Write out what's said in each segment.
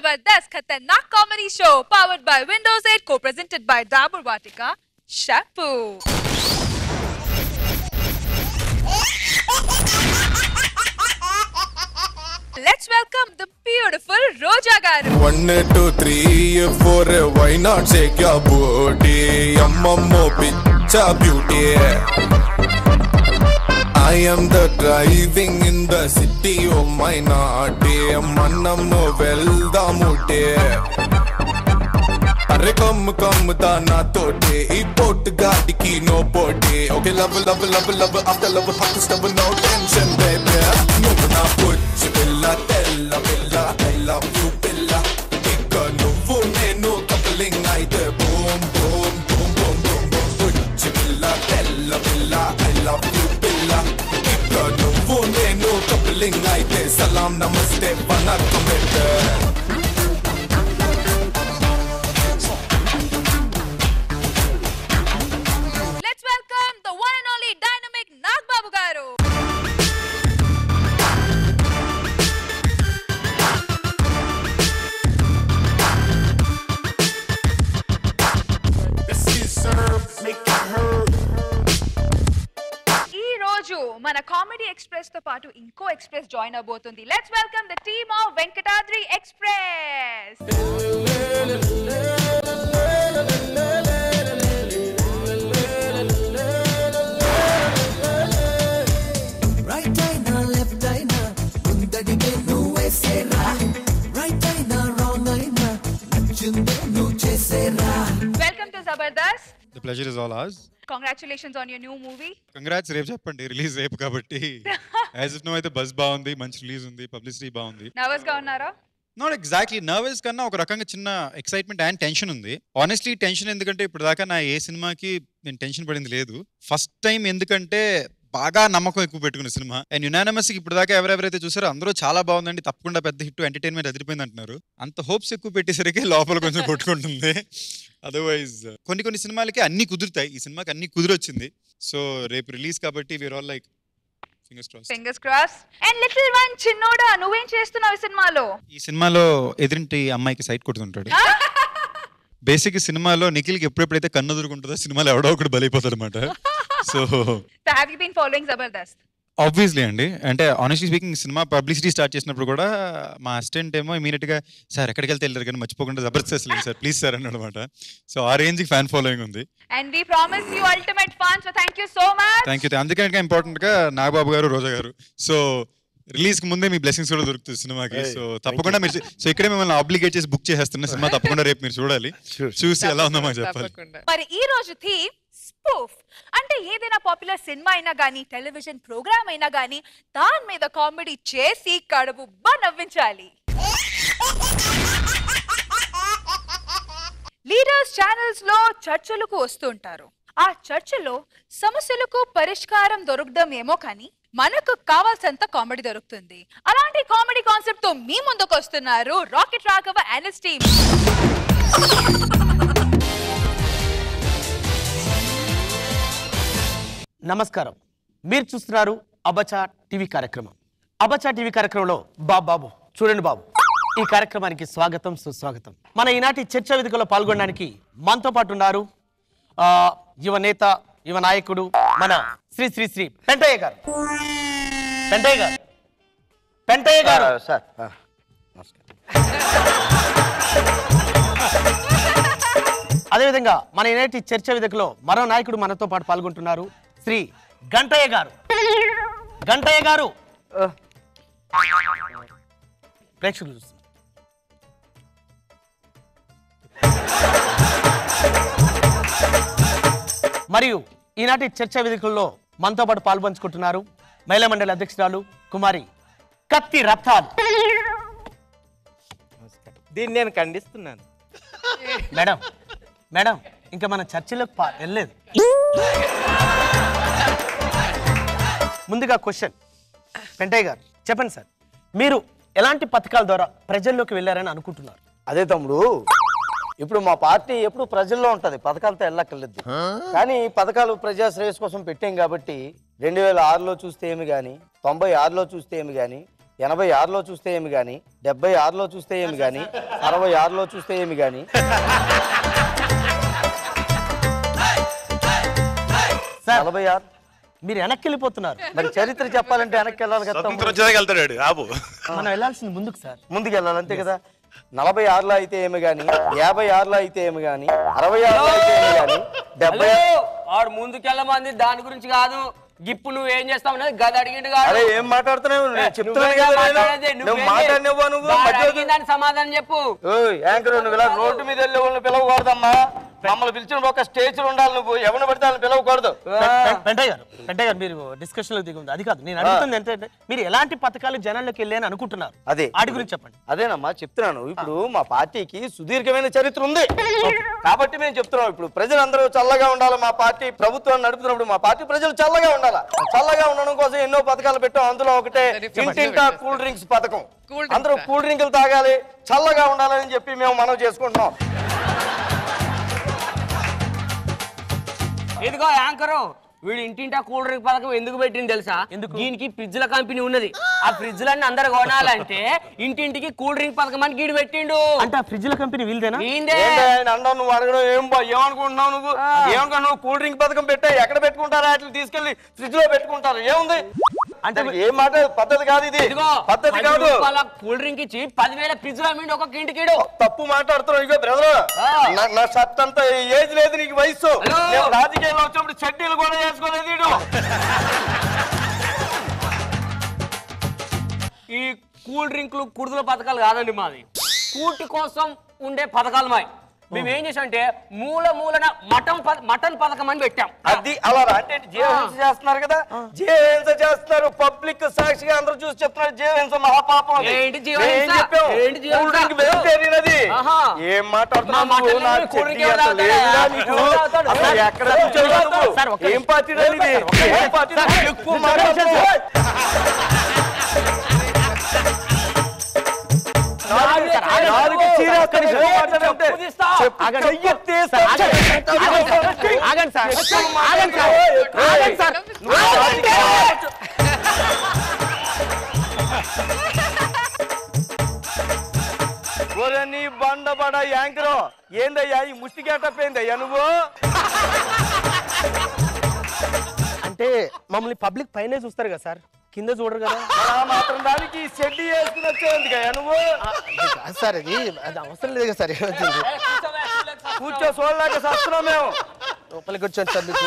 Zabardast Khatarnak Comedy Show powered by Windows 8 co-presented by Dabur Vatika Shampoo. Let's welcome the beautiful Roja Garu. 1 2 3 4 why not shake your booty ammammo picha beauty I am the driving in the city of my naughty mannammo veldamutte Arre come da na tote ee boat gaadiki no pote okay love after love hot stuff no tension baby no na puch bella tella bella I love you bella ikka nuvu nenu coupling aithe boom boom boom boom boom boom puch bella tella bella I love you bella ikka nuvu nenu coupling aithe salam namaste vanakkam bella The one and only dynamic Nagbabu Garu. Ee roju mana Comedy Express tho paatu inko express join abotundi. Let's welcome the team of Venkatadri Express. Welcome to Zabardast. The pleasure is all ours. Congratulations on your new movie. Congrats రేపు చెప్పండి release రేపు కాబట్టి as if no అయితే bus బాగుంది మంచి release ఉంది publicity బాగుంది Nervous గా ఉన్నారా? నాట్ ఎగ్జాక్ట్లీ నర్వస్ కన్నా ఒక రకంగా చిన్న ఎక్సైట్మెంట్ అండ్ టెన్షన్ ఉంది ఆనెస్ట్లీ టెన్షన్ ఎందుకంటే ఇప్పుడు దాకా నా ఏ సినిమాకి నేను టెన్షన్ పడింది లేదు ఫస్ట్ టైం ఎందుకంటే బాగా నమ్మకం ఎక్కువ పెట్టుకున్న సినిమా అండ్ యునానిమస్ ఇప్పుడు దాకా ఎవరెవరైతే చూసారో అందరూ చాలా బాగుందండి తప్పకుండా పెద్ద హిట్ ఎంటర్టైన్మెంట్ అదిరిపోయింది అంటున్నారు అంత హోప్స్ ఎక్కువ పెట్టేసరికి లోపల కొంచెం కొట్టుకుంటుంది అదర్వైజ్ కొన్ని సినిమాలకి అన్ని కుదురుతాయి ఈ సినిమాకి అన్ని కుదిరొచ్చింది సో రేపు రిలీజ్ కాబట్టి we are all like fingers cross and little one చిన్నోడా నువ్వేం చేస్తున్నావు ఈ సినిమాలో ఈ సినిమాలో ఎదురింటి అమ్మాయికి సైట్ కొడుతుంటాడు బేసిక్ సినిమాలో నిఖిల్కి ఎప్పుడెప్పుడైతే కన్ను దొరుకుంటుందో సినిమాలో ఎవడో ఒకటి బలైపోతాడు అనమాట so have you been following Jabardasth obviously అండి అంటే honestly speaking cinema publicity start చేసినప్పుడు కూడా మా అసిస్టెంట్ ఏమో ఇమీడియట్ గా సార్ ఎక్కడికి వెళ్తే వెళ్ళారు కానీ మర్చిపోకుండా జబర్దస్త్ లేదు సార్ ప్లీజ్ సార్ అన్నాడు అనమాట సో ఆ రేంజ్ ఫ్యాన్ ఫాలోయింగ్ ఉంది and we promise you ultimate fun so thank you so much thank you అందుకే ఇంపార్టెంట్ గా నాగబాబు గారు రోజా గారు సో రిలీజ్ కి ముందే మీ బ్లెస్సింగ్స్ కూడా దొరుకుతుంది సినిమాకి సో తప్పకుండా మీరు సో ఇక్కడే మిమ్మల్ని ఆబ్లిగేట్ చేసి బుక్ చేసేస్తున్న సినిమా తప్పకుండా రేపు మీరు చూడాలి చూసి ఎలా ఉందో మాకు చెప్పాలి మరి ఈ రోజు థీమ్ స్పూఫ్ అంటే ఏదైనా పాపులర్ సినిమా అయినా గానీ టెలివిజన్ ప్రోగ్రామ్ అయినా గానీ దాని మీద కామెడీ చేసి కడుపుబ్బా నవ్వించాలి లీడర్స్ ఛానల్స్ లో చర్చలకు వస్తుంటారు ఆ చర్చలో సమస్యలకు పరిష్కారం దొరకడం ఏమో కానీ మనకు కావాల్సినంత కామెడీ దొరుకుతుంది అలాంటి కామెడీ కాన్సెప్ట్ తో మీ ముందుకు వస్తున్నారు rocket Raghava and his team నమస్కారం మీరు చూస్తున్నారు అబచా టీవీ కార్యక్రమం అబచా టీవీ కార్యక్రమంలో బాబు చూడండి బాబు ఈ కార్యక్రమానికి స్వాగతం సుస్వాగతం మన ఈనాటి చర్చా వేదికలో పాల్గొనడానికి మనతో పాటు ఉన్నారు యువ నేత యువ నాయకుడు మన శ్రీ శ్రీ శ్రీ పెంటయ్య గారు పెంటయ్య గారు సార్ అదేవిధంగా మన ఈనాటి చర్చా వేదికలో మరో నాయకుడు మనతో పాటు పాల్గొంటున్నారు శ్రీ గంటయ్య గారు ప్రేక్షకులు చూస్తున్నారు మరియు ఈనాటి చర్చా వేదికల్లో మనతో పాటు పాల్పంచుకుంటున్నారు మహిళా మండలి అధ్యక్షురాలు కుమారి కత్తి రథాలు దీన్ని నేను ఖండిస్తున్నాను మేడం ఇంకా మన చర్చలోకి వెళ్ళలేదు ముందుగా క్వశ్చన్ పెంటయ్య గారు చెప్పండి సార్ మీరు ఎలాంటి పథకాల ద్వారా ప్రజల్లోకి వెళ్ళారని అనుకుంటున్నారు అదే తమ్ముడు ఇప్పుడు మా పార్టీ ఎప్పుడు ప్రజల్లో ఉంటది పథకాలతో వెళ్ళక్కర్లేదు కానీ పథకాలు ప్రజా శ్రేయస్ కోసం పెట్టాం కాబట్టి 2006లో చూస్తే ఏమి గాని 96లో చూస్తే ఏమి గాని 86లో చూస్తే ఏమి గాని 76లో చూస్తే ఏమి గాని 66లో చూస్తే ఏమి గాని సార్ 46 మీరు వెనక్కి వెళ్ళిపోతున్నారు. మరి చరిత్ర చెప్పాలంటే వెనక్కి వెళ్ళాలి కదా తమ్ముడు. మనం వెళ్ళాల్సింది ముందుకు సార్. ముందుకు వెళ్ళాలి అంతే కదా. 46లో అయితే ఏమి గాని 56లో అయితే ఏమి గాని 66లో అయితే ఏమి గాని 70 ఆడు ముందుకెళ్ళమంది దాని గురించి కాదు. ఇప్పుడు నువ్వు ఏం చేస్తావు గది అడిగిండు కాదు. అరే ఏం మాట్లాడుతున్నావు? నేను చెప్తున్నాను కదా నువ్వు మాట్లాడినవ్వా నువ్వు దాని సమాధానం చెప్పు. యాంకర్ నువ్వు ఇలా రోడ్డు మీద వెళ్ళే వాళ్ళని పిలవకూడదమ్మా. మమ్మల్ని పిలిచిన ఒక స్టేజ్ ఉండాలి. నువ్వు ఎవరిని పడితే వాళ్ళని పిలవకూడదు. వెంటయ్య గారు మీరు డిస్కషన్ లో దిగుంది అది కాదు. నేను అడుగుతుంది ఏంటంటే మీరు ఎలాంటి పథకాలు జనాల్లోకి వెళ్ళి అని అనుకుంటున్నారు? అదే వాటి గురించి చెప్పండి. అదేనమ్మా చెప్తున్నాను. ఇప్పుడు మా పార్టీకి సుదీర్ఘమైన చరిత్ర ఉంది కాబట్టి మేము చెప్తున్నాం. ఇప్పుడు ప్రజలందరూ చల్లగా ఉండాలి. మా పార్టీ ప్రభుత్వాన్ని నడుపుతున్నప్పుడు మా పార్టీ ప్రజలు చల్లగా ఉండాలా. చల్లగా ఉండడం కోసం ఎన్నో పథకాలు పెట్టాం. అందులో ఒకటే ఇంటింటా కూల్ డ్రింక్స్ పథకం. అందరూ కూల్ డ్రింకులు తాగాలి, చల్లగా ఉండాలని చెప్పి మేము మనవి చేసుకుంటున్నాం. ఇదిగో యాంకరు వీడు ఇంటింటా కూల్ డ్రింక్ పథకం ఎందుకు పెట్టింది తెలుసా? దీనికి ఫ్రిడ్జ్ల కంపెనీ ఉన్నది. ఆ ఫ్రిడ్జ్లన్నీ అందరు కొనాలంటే ఇంటింటికి కూల్ డ్రింక్ పథకం అని గీడు పెట్టిండు. అంటే ఆ ఫ్రిడ్జ్ల కంపెనీ వీళ్ళదేనా? అండం నువ్వు అడగడం ఏమనుకుంటున్నావు? నువ్వు ఏమనుకున్నావు? కూల్ డ్రింక్ పథకం పెట్టా ఎక్కడ పెట్టుకుంటారా? అట్లా తీసుకెళ్లి ఫ్రిడ్జ్ లో పెట్టుకుంటారు. ఏముంది అంటే ఏం మాట పద్ధతి కాదు ఇది. పద్ధతి కాదు. కూల్ డ్రింక్ ఇచ్చి 10,000 ఫ్రిడ్జ్ లో అమ్మిండు ఒక్కొక్క ఇంటికి. తప్పు మాట్లాడుతున్నావు. ఇగో బ్రదర్ నా షర్ట్ అంతా ఏజ్ లేదు, నీకు వయసు. రాజకీయాల్లో వచ్చినప్పుడు చెడ్డీలు కూడా వేసుకోలేదు. ఈ కూల్ డ్రింక్లు కుడుదల పథకాలు కాదండి మాది. కూటి కోసం ఉండే పథకాలు మావి. మేము ఏం చేసామంటే మూలన మటన్ పథకం అని పెట్టాం. అది అలా అంటే జీవహింస చేస్తున్నారు కదా. జీవహింస చేస్తున్నారు. పబ్లిక్ సాక్షిగా అందరూ చూసి చెప్తున్నారు జీవహింస మహాపాపం. ఏంటి జీవహింస? ఏం మాట్లాడుతున్నావు? ఏం పార్టీ ఎక్కువ నీ బండబడ యాంకరో ఏందయ్యా ఈ ముష్టి గెటప్ ఏందయ్యా నువ్వు? అంటే మమ్మల్ని పబ్లిక్ పైనే చూస్తారు కదా సార్, కింద చూడరు కదా. మాత్రం దానికి షెడ్డి వేసుకుని వచ్చేందుకయ్యా నువ్వు? సార్ అది అవసరం లేదు కదా సార్. కూర్చో చూడలేక వస్తున్నాం మేము. లోపలికి వచ్చాను సార్. మీకు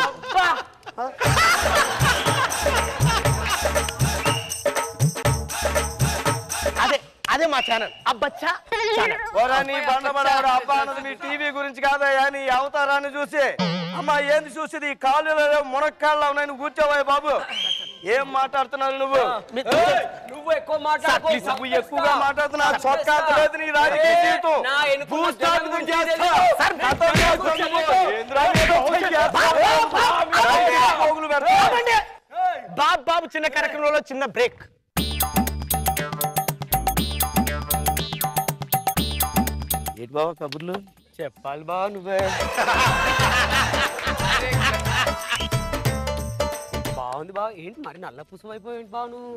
అదే మా ఛానల్ అబ్బచ్చా ఛానల్. నీ బండబడారు అబ్బా అన్నది మీ టీవీ గురించి కాదయ్యా, నీ అవతారాన్ని చూసి. అమ్మా ఏంది చూసేది? కాళ్ళలో మునక్కాళ్ళు ఉన్నాయి. నువ్వు కూర్చోవా బాబు. ఏం మాట్లాడుతున్నావు నువ్వు? నువ్వు ఎక్కువ మాట్లాడు. నువ్వు ఎక్కువగా మాట్లాడుతున్నా. చొక్కా లేదు నీ రాజకీయ జీవితం. బాబు చిన్న కార్యక్రమంలో చిన్న బ్రేక్. ఏంటి బాబా కబుర్లు? చెప్పాలి బావ నువ్వే. బాగుంది బావ. ఏంటి మరి నల్ల పుసం అయిపోయి బావ నువ్వు?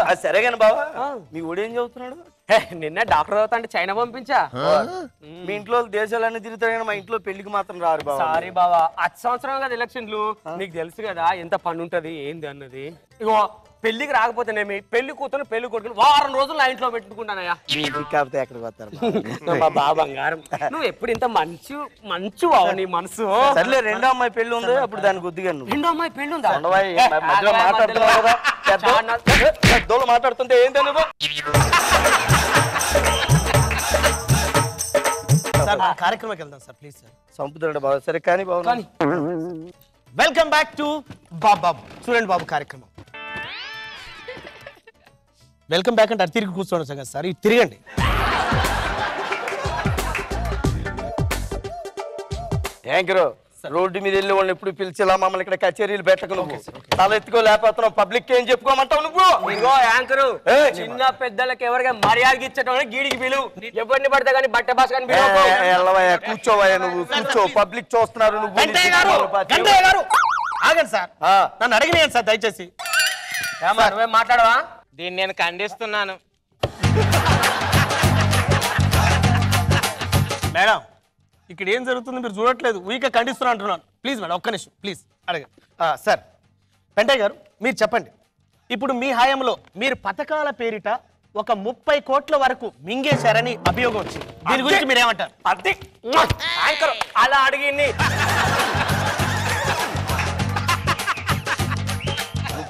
అది సరే కానీ బాబా మీ ఊడేం చదువుతున్నాడు? నిన్న డాక్టర్ చదువుతా అంటే చైనా పంపించా. మీ ఇంట్లో దేశాలన్నీ తిరుగుతారు కానీ మా ఇంట్లో పెళ్లికి మాత్రం రారు బాబా. సారీ బావా, 8 సంవత్సరం కదా ఎలక్షన్లు. నీకు తెలుసు కదా ఎంత పని ఉంటది ఏంది అన్నది. ఇగో పెళ్లికి రాకపోతేనేమి పెళ్లి కూతురు పెళ్లి కొడుకుని వారం రోజులు నా ఇంట్లో పెట్టుకుంటానయ్యా. కాకపోతే ఎక్కడికి వస్తారు మా బావ బంగారం. నువ్వు ఎప్పుడు ఇంత మంచు బావ నీ మనసు. సర్లే రెండో అమ్మాయి పెళ్లి ఉంది అప్పుడు దానికి కొద్దిగా రెండో అమ్మాయి పెళ్లి ఉందా? మధ్యలో మాట్లాడుతున్నావు కదా. పెద్దోళ్ళు మాట్లాడుతుంటే ఏంటో నువ్వు? కార్యక్రమానికి వెళ్దాం సార్ ప్లీజ్ సార్. సంపుతాడు బాబు. సరే కానీ బాబు. వెల్కమ్ బ్యాక్ టు బాబు చూడండి బాబు కార్యక్రమం. వెల్కమ్ బ్యాక్ అంటే అది తిరిగి కూర్చోండి సార్. సార్ ఇది తిరగండి. యాంకరు రోడ్డు మీద వెళ్ళి వాళ్ళని ఎప్పుడు పిలిచేలా మమ్మల్ని ఇక్కడ కచేరీలు పెట్టకు. నువ్వు తల ఎత్తుకో లేకపోతున్నావు. పబ్లిక్ ఏం చెప్పుకోమంటావు నువ్వు? ఇగో యాంకరు చిన్న పెద్దలకు ఎవరిగా మర్యాద ఇచ్చటం గీడికి పిలువు. ఎవరిని పడితే కానీ బట్ట బాస్ కానీ వెళ్ళవయ్యా కూర్చోవయ్యా నువ్వు కూర్చో. పబ్లిక్ చూస్తున్నారు. నువ్వు ఆగండి సార్, నన్ను అడిగినాను సార్ దయచేసి. నువ్వేం మాట్లాడవా? దీన్ని నేను ఖండిస్తున్నాను. మేడం ఇక్కడ ఏం జరుగుతుంది మీరు చూడట్లేదు, ఊరికే ఖండిస్తున్నా అంటున్నాను. ప్లీజ్ మేడం ఒక్క నిమిషం ప్లీజ్ అడగ. సార్ పెంటయ్య గారు మీరు చెప్పండి, ఇప్పుడు మీ హయాంలో మీరు పథకాల పేరిట ఒక 30 కోట్ల వరకు మింగేశారని అభియోగం వచ్చింది. దీని గురించి మీరేమంటారు? అది యాంకర్ అలా అడిగింది.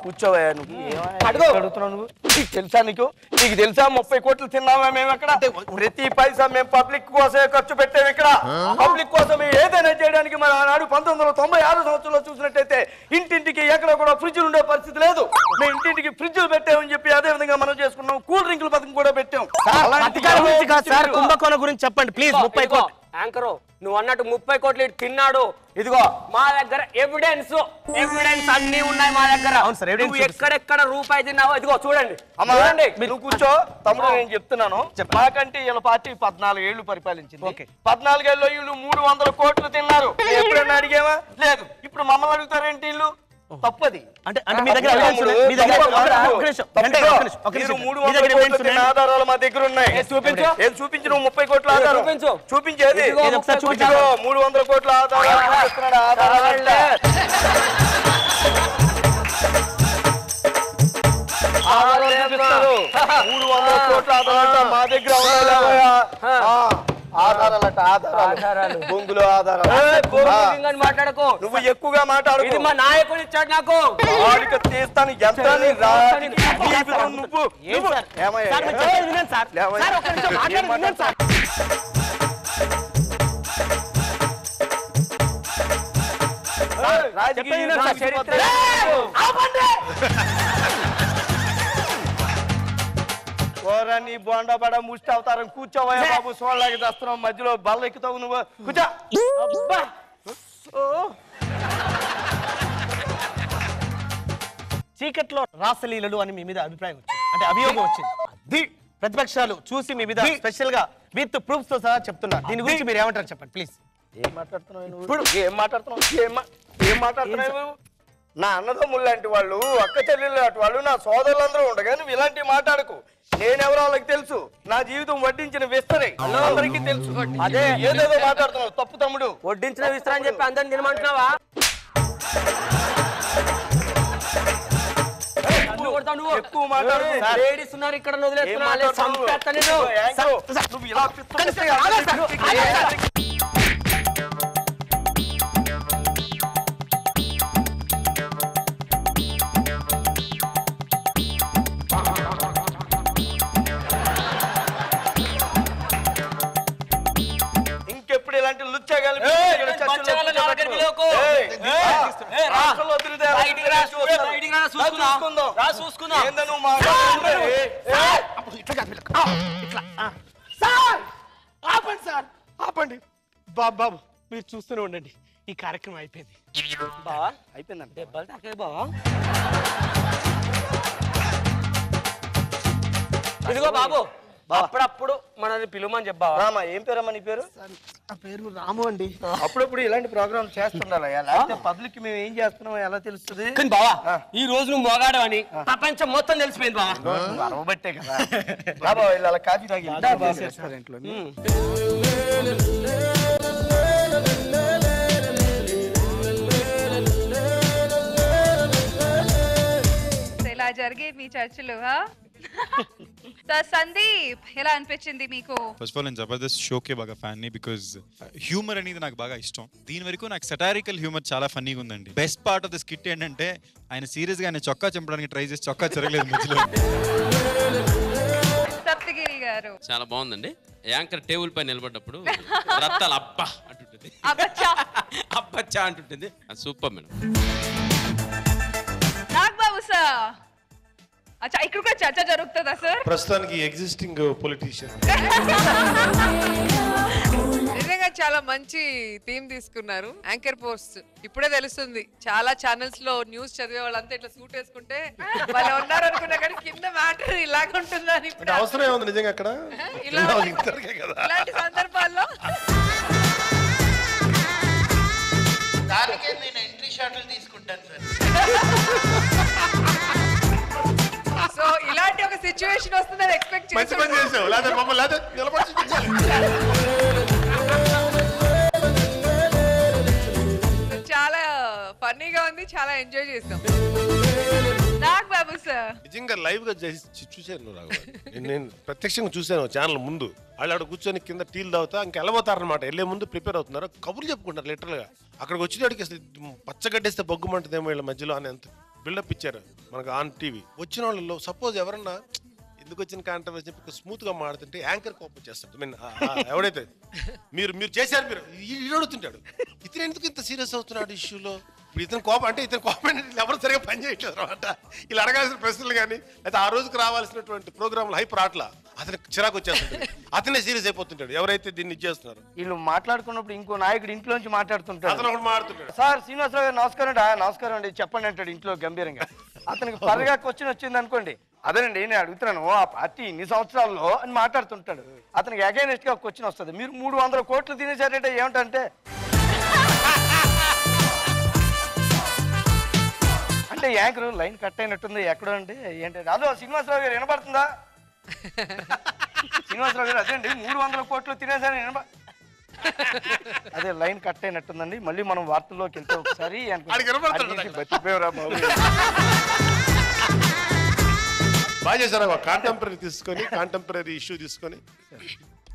కూర్చోవయ్యా నువ్వు. అడుగుతున్నావు నువ్వు. నీకు తెలుసా నీకు తెలుసా 30 కోట్లు తిన్నామా మేము అక్కడ? ప్రతి పైసా మేము పబ్లిక్ కోసమే ఖర్చు పెట్టాము. ఇక్కడ పబ్లిక్ కోసం ఏదైనా చేయడానికి మన ఆనాడు 1996 సంవత్సరంలో చూసినట్టయితే ఇంటింటికి ఎక్కడ కూడా ఫ్రిడ్జ్ ఉండే పరిస్థితి లేదు. మేము ఇంటింటికి ఫ్రిడ్జ్లు పెట్టామని చెప్పి అదే విధంగా మనం చేసుకున్నాం. కూల్ డ్రింకుల పథకం కూడా పెట్టాం. కుంభకోణం గురించి చెప్పండి ప్లీజ్. 30 కోట్లు యాంకరు నువ్వు అన్నట్టు 30 కోట్లు తిన్నాడు. ఇదిగో మా దగ్గర ఎవిడెన్స్ అన్ని ఉన్నాయి మా దగ్గర. నువ్వు ఎక్కడెక్కడ రూపాయి తిన్నావో ఇదిగో చూడండి. చూడండి నువ్వు కూర్చో తమ్ముడు. నేను చెప్తున్నాను, మాకంటే వీళ్ళ పార్టీ 14 ఏళ్లు పరిపాలించింది. 14 ఏళ్ళలో వీళ్ళు 300 కోట్లు తిన్నారు. ఎప్పుడన్నా అడిగామా? లేదు. ఇప్పుడు మమ్మల్ని అడుగుతారేంటి వీళ్ళు? తప్పది. అంటే మీ దగ్గర ఆధారాలు మా దగ్గర ఉన్నాయి. చూపించు నువ్వు 30 కోట్ల ఆధారం చూపించేది. 300 కోట్ల ఆధారాలు 300 కోట్ల ఆధారాలు మా దగ్గర ఆధారాలు బొంగులు ఆధారాలు మాట్లాడకు. నువ్వు ఎక్కువగా మాట్లాడు. ఇది మా నాయకుడు ఇచ్చాడు నాకు. తీస్తాను ఎంత నువ్వు నీ బోండా బడ ముష్టి అవతారం. కూర్చోవయ్యా బాబు, సోళ్ళకి దస్తున్నావు మధ్యలో బల్ల ఎక్కుతావు నువ్వు. కూర్చో. చీకట్లో రాసలీలలు అని మీ మీద అభిప్రాయం వచ్చింది, అంటే అభియోగం వచ్చింది. ప్రతిపక్షాలు చూసి మీ మీద స్పెషల్ గా విత్ ప్రూఫ్స్ తో సహా చెప్తున్నా. దీని గురించి మీరు ఏమంటారు చెప్పండి ప్లీజ్. ఏం మాట్లాడుతున్నావు? నా అన్నదమ్ములు లాంటి వాళ్ళు, అక్క చెల్లెలు లాంటి వాళ్ళు, నా సోదరులందరూ ఉండగా నువ్వు ఇలాంటివి మాట్లాడకు. నేనెవరో వాళ్ళకి తెలుసు. నా జీవితం వడ్డించిన విస్తరే అందరికీ తెలుసు. అదే ఏదేదో మాట్లాడుతున్నావు తప్పు తమ్ముడు. వడ్డించిన విస్తర అని చెప్పి అందరిని తినమంటున్నావా? ఎక్కువ మాట్లాడు. లేడీస్ ఉన్నారు ఇక్కడ. నువ్వు ఇలా ఇంకెప్పుడు ఇలాంటి లుచ్చగాలి ఆపండి బాబు, మీరు చూస్తూనే ఉండండి. ఈ కార్యక్రమం అయిపోయింది. బావా అయిపోయిందండి. దెబ్బలు తాకాయి బావా. ఇదిగో బాబు, అప్పుడప్పుడు మనల్ని పిలువమని చెప్పావా? రామా, ఏం పేరమ్మా నీ పేరు? నా పేరు రాము అండి. అప్పుడప్పుడు ఇలాంటి ప్రోగ్రామ్ చేస్తుండాలి. పబ్లిక్ మేము ఏం చేస్తున్నామో ఎలా తెలుస్తుంది? కానీ బావా ఈ రోజు నువ్వు మోగాడవని ప్రపంచం మొత్తం తెలిసిపోయింది బావా. అరవబట్టే కదా బాబా. ఇలా కాఫీ తాగి రెస్టారెంట్ లో ఇలా జరిగే మీ చర్చలు. సందీప్, ఎలా అనిపించింది మీకు? ఫస్ట్ ఆఫ్ ఆల్ నేను జబర్దస్త్ షోకే బాగా ఫ్యాన్ ని, బికాజ్ హ్యూమర్ అనేది నాకు బాగా ఇష్టం. దీని వరకు నాకు సెటారికల్ హ్యూమర్ చాలా ఫన్నీగా ఉందండి. Best part of the skit ఏంటంటే ఆయన సీరియస్ గా ఆయన చొక్కా చంపడానికి ట్రై చేసి చొక్కా చెరగలేదు మధ్యలో. సప్తగిరి గారు చాలా బాగుందండి. యాంకర్ టేబుల్ పై నిలబడ్డప్పుడు రత్తాలు అబ్బా అంటుంటుంది, అబ్బచ్చా అంటుంటుంది. Super madam. నాగబాబు సార్, అచ్చా ఇక్కడ కూడా చర్చ జరుగుతుందా సార్? ప్రస్తుతానికి ఎగ్జిస్టింగ్ పొలిటీషియన్. నిజంగా చాలా మంచి థీమ్ తీసుకున్నారు. యాంకర్ పోస్ట్ ఇప్పుడే తెలుస్తుంది. చాలా ఛానల్స్ లో న్యూస్ చదివే వాళ్ళంతా ఇట్లా సూట్ వేసుకుంటే వాళ్ళు ఉన్నారు అనుకున్నా కానీ కింద మ్యాటర్ ఇలాగ ఉంటుందని ఇప్పుడు అవసరం ఏముంది నిజంగా అక్కడ ఇలాంటి సందర్భాల్లో. దానికే నేను ఎంట్రీ షాట్లు తీసుకుంటాను సార్. సిచ్యువేషన్ వస్తుందని ఎక్స్పెక్ట్ మంచి పని చేసావు లేదా మమ్మల్ని లేదా నిలబడి చాలా ఫన్నీగా ఉంది, చాలా ఎంజాయ్ చేస్తాం. నాకు బాబు సార్ నిజంగా లైవ్ గా చూశాను నేను ప్రత్యక్షంగా చూశాను ఛానల్ ముందు. వాళ్ళు అక్కడ కూర్చొని కింద టీలు తాగుతా ఇంకా వెళ్ళబోతారనమాట. వెళ్ళే ముందు ప్రిపేర్ అవుతున్నారు, కబుర్లు చెప్పుకుంటారు లిటరల్ గా. అక్కడికి వచ్చేటికి అసలు పచ్చగడ్డేస్తే బొగ్గుమంటదేమో వీళ్ళ మధ్యలో అని ఎంత బిల్డప్ ఇచ్చారు మనకు ఆన్ టీవీ. వచ్చిన వాళ్ళలో సపోజ్ ఎవరన్నా ఎందుకు వచ్చిన కాంట్రవర్సీ చెప్పి స్మూత్ గా మాడుతుంటే యాంకర్ కోపం చేస్తాడు. మీన్ ఎవడైతే మీరు చేశారు మీరు ఈడుతుంటాడు, ఇతను ఎందుకు ఇంత సీరియస్ అవుతున్నాడు ఇష్యూలో. ఇప్పుడు ఇతను కోపం అంటే ఇతను కోపం ఎవరు సరిగా పని చేయట్లేదు అనమాట. ఇలా అడగాల్సిన ప్రశ్నలు కానీ అయితే ఆ రోజుకి రావాల్సినటువంటి ప్రోగ్రాంలు హైప్ రాట్లా, అతనికి చిరాకు వచ్చేస్తుంటాడు, అతనే సీరియస్ అయిపోతుంటాడు ఎవరైతే దీన్ని ఇచ్చేస్తున్నారు. వీళ్ళు మాట్లాడుకున్నప్పుడు ఇంకో నాయకుడు ఇంట్లోంచి మాట్లాడుతుంటాడు. అతను ఒకటి మాట్లాడుతుంటాడు, సార్ శ్రీనివాసరావు గారు నమస్కారం అండి. నమస్కారం అండి చెప్పండి అంటాడు ఇంట్లో గంభీరంగా. అతనికి పరగా క్వశ్చన్ వచ్చింది అనుకోండి, అదేనండి నేను అడుగుతున్నాను ఆ పార్టీ ఇన్ని సంవత్సరాల్లో అని మాట్లాడుతుంటాడు. అతనికి అగైనెస్ట్ గా క్వశ్చన్ వస్తుంది, మీరు 300 కోట్లు తినేసారంటే ఏమిటంటే అంటే యాంకర్ లైన్ కట్ అయినట్టుంది ఎక్కడో అంటే ఏంటంటే అదో శ్రీనివాసరావు గారు వినపడుతుందా? శ్రీనివాసరావు గారు అదేండి 300 కోట్లు తినేసారని అదే లైన్ కట్ అయినట్టుందండి. మళ్ళీ మనం వార్తల్లోకి వెళ్తే ఒకసారి బతిపోయారా బాబు. బాగా చేశారు. కాంటెంపరీ తీసుకొని కాంటెంపరీ ఇష్యూ తీసుకొని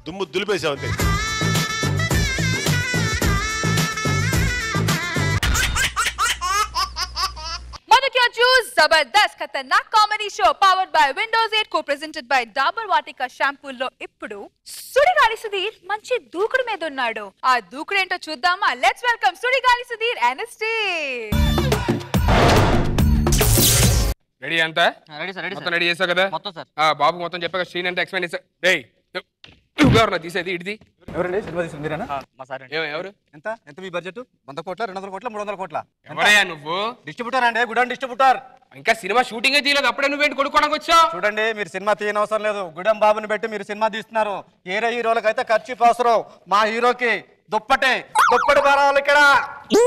దుమ్ము దులిపేసావు అంతే. Jabardasth Khatarnak comedy show powered by Windows 8 కో-ప్రెజెంటెడ్ by Dabur Vatika షాంపూల్లో ఇప్పుడు సుడిగాలి సుధీర్ మంచి దూకుడు మీద ఉన్నాడు. ఆ దూకుడు ఏంటో చూద్దామా? Let's welcome Sudigali Sudheer NST. Ready అంతా? మొత్తం రెడీ చేసావు కదా? బాబు మొత్తం చెప్పాక స్క్రీన్ అంతా ఎక్స్ప్లెయిన్ చేసా. రేయ్ నువ్వు తీసేది ఇడిది ఎవరండి సినిమా తీసుకుంది మీరేనా? ఎవరు? ఎంత ఎంత మీ బడ్జెట్? 100 కోట్ల 200 కోట్ల 300 కోట్ల? ఎవరయ్యా నువ్వు? డిస్ట్రిబ్యూటర్ అండి, గుడౌన్ డిస్ట్రిబ్యూటర్. ఇంకా సినిమా షూటింగ్ తీయలేదు, అప్పుడే నువ్వేంటి కొడుకోవడానికి వచ్చావు? చూడండి మీరు సినిమా తీయని అవసరం లేదు, గుడం బాబుని పెట్టి మీరు సినిమా తీస్తున్నారు. ఏరే హీరోలకు అయితే ఖర్చు అవసరం, మా హీరోకి దుప్పటి కావాలి ఇక్కడ.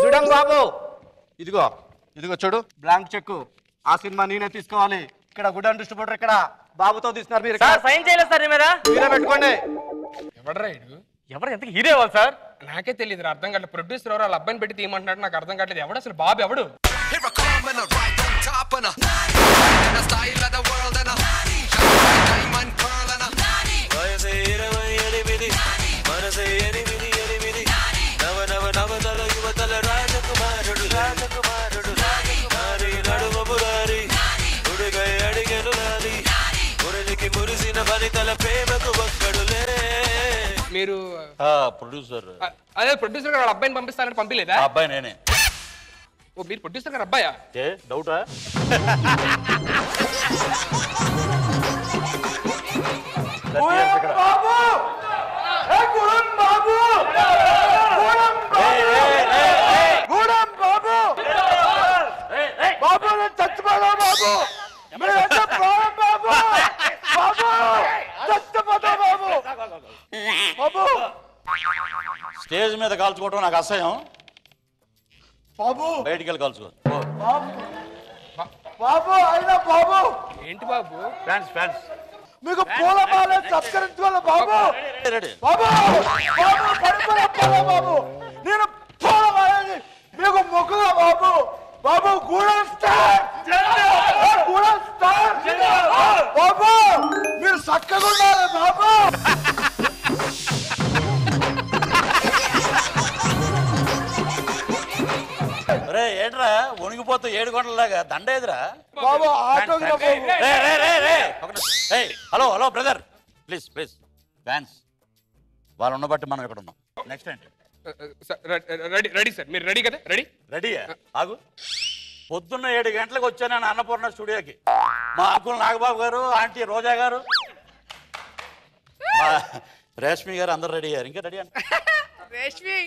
గుడం బాబు ఇదిగో ఇదిగో చూడు బ్లాంక్ చెక్, ఆ సినిమా నేనే తీసుకోవాలి. ఇక్కడ గుడౌన్ డిస్ట్రిబ్యూటర్ ఇక్కడ బాబుతో తీస్తున్నారు. మీరు సైన్ చేయలేదు సార్ మీరే పెట్టుకోండి. ఎవడరా ఇడు? ఎవరు ఎంత హీరో ఇవ్వాలి సార్? నాకే తెలియదు, అర్థం కావట్లేదు. ప్రొడ్యూసర్ ఎవరు వాళ్ళ అబ్బాయిని పెట్టి తీయమంటున్నాడు, నాకు అర్థం కావట్లేదు. ఎవడు అసలు బాబు ఎవడు? మీరు ప్రొడ్యూసర్? అదే ప్రొడ్యూసర్ గారు వాళ్ళ అబ్బాయిని పంపిస్తారని పంపిలేదా? అబ్బాయి నేనే. ఓ మీరు ప్రొడ్యూసర్ గారు అబ్బాయా? డౌటా? స్టేజ్ మీద కాల్చుకోవటం నాకు అసహ్యం. బయటికి వెళ్ళి కాల్చుకో. బాబు అయినా బాబు ఏంటి బాబు? ఫ్యాన్స్ ఫ్యాన్స్ మీకు పూలమాల సత్కరించుకోవాలి బాబు. బాబు బాబు పడిపోలే బాబు, నేను పూలమాలని మీకు మొక్కుగా బాబు. బాబు గూడెం స్టార్ బాబు, మీరు చక్కగా ఉండాలి బాబు. ఏంట్రా వణిగిపోతూ 7 గంటలలాగా దండేదిరా బాబు? Autograph. Hello hello brother, please please. Fans వాళ్ళు ఉండబట్టి మనం ఇక్కడ ఉన్నాం. నెక్స్ట్ ఏంటి? రెడీ సార్, మీరు రెడీ కదా? రెడీయా? ఆగు. పొద్దున్న 7 గంటలకు వచ్చాను నేను అన్నపూర్ణ స్టూడియోకి. మా అంకుల్ నాగబాబు గారు, ఆంటీ రోజా గారు, మా రేష్మి గారు అందరు రెడీ అయ్యారు. ఇంకా రెడీ అంటే రేష్మి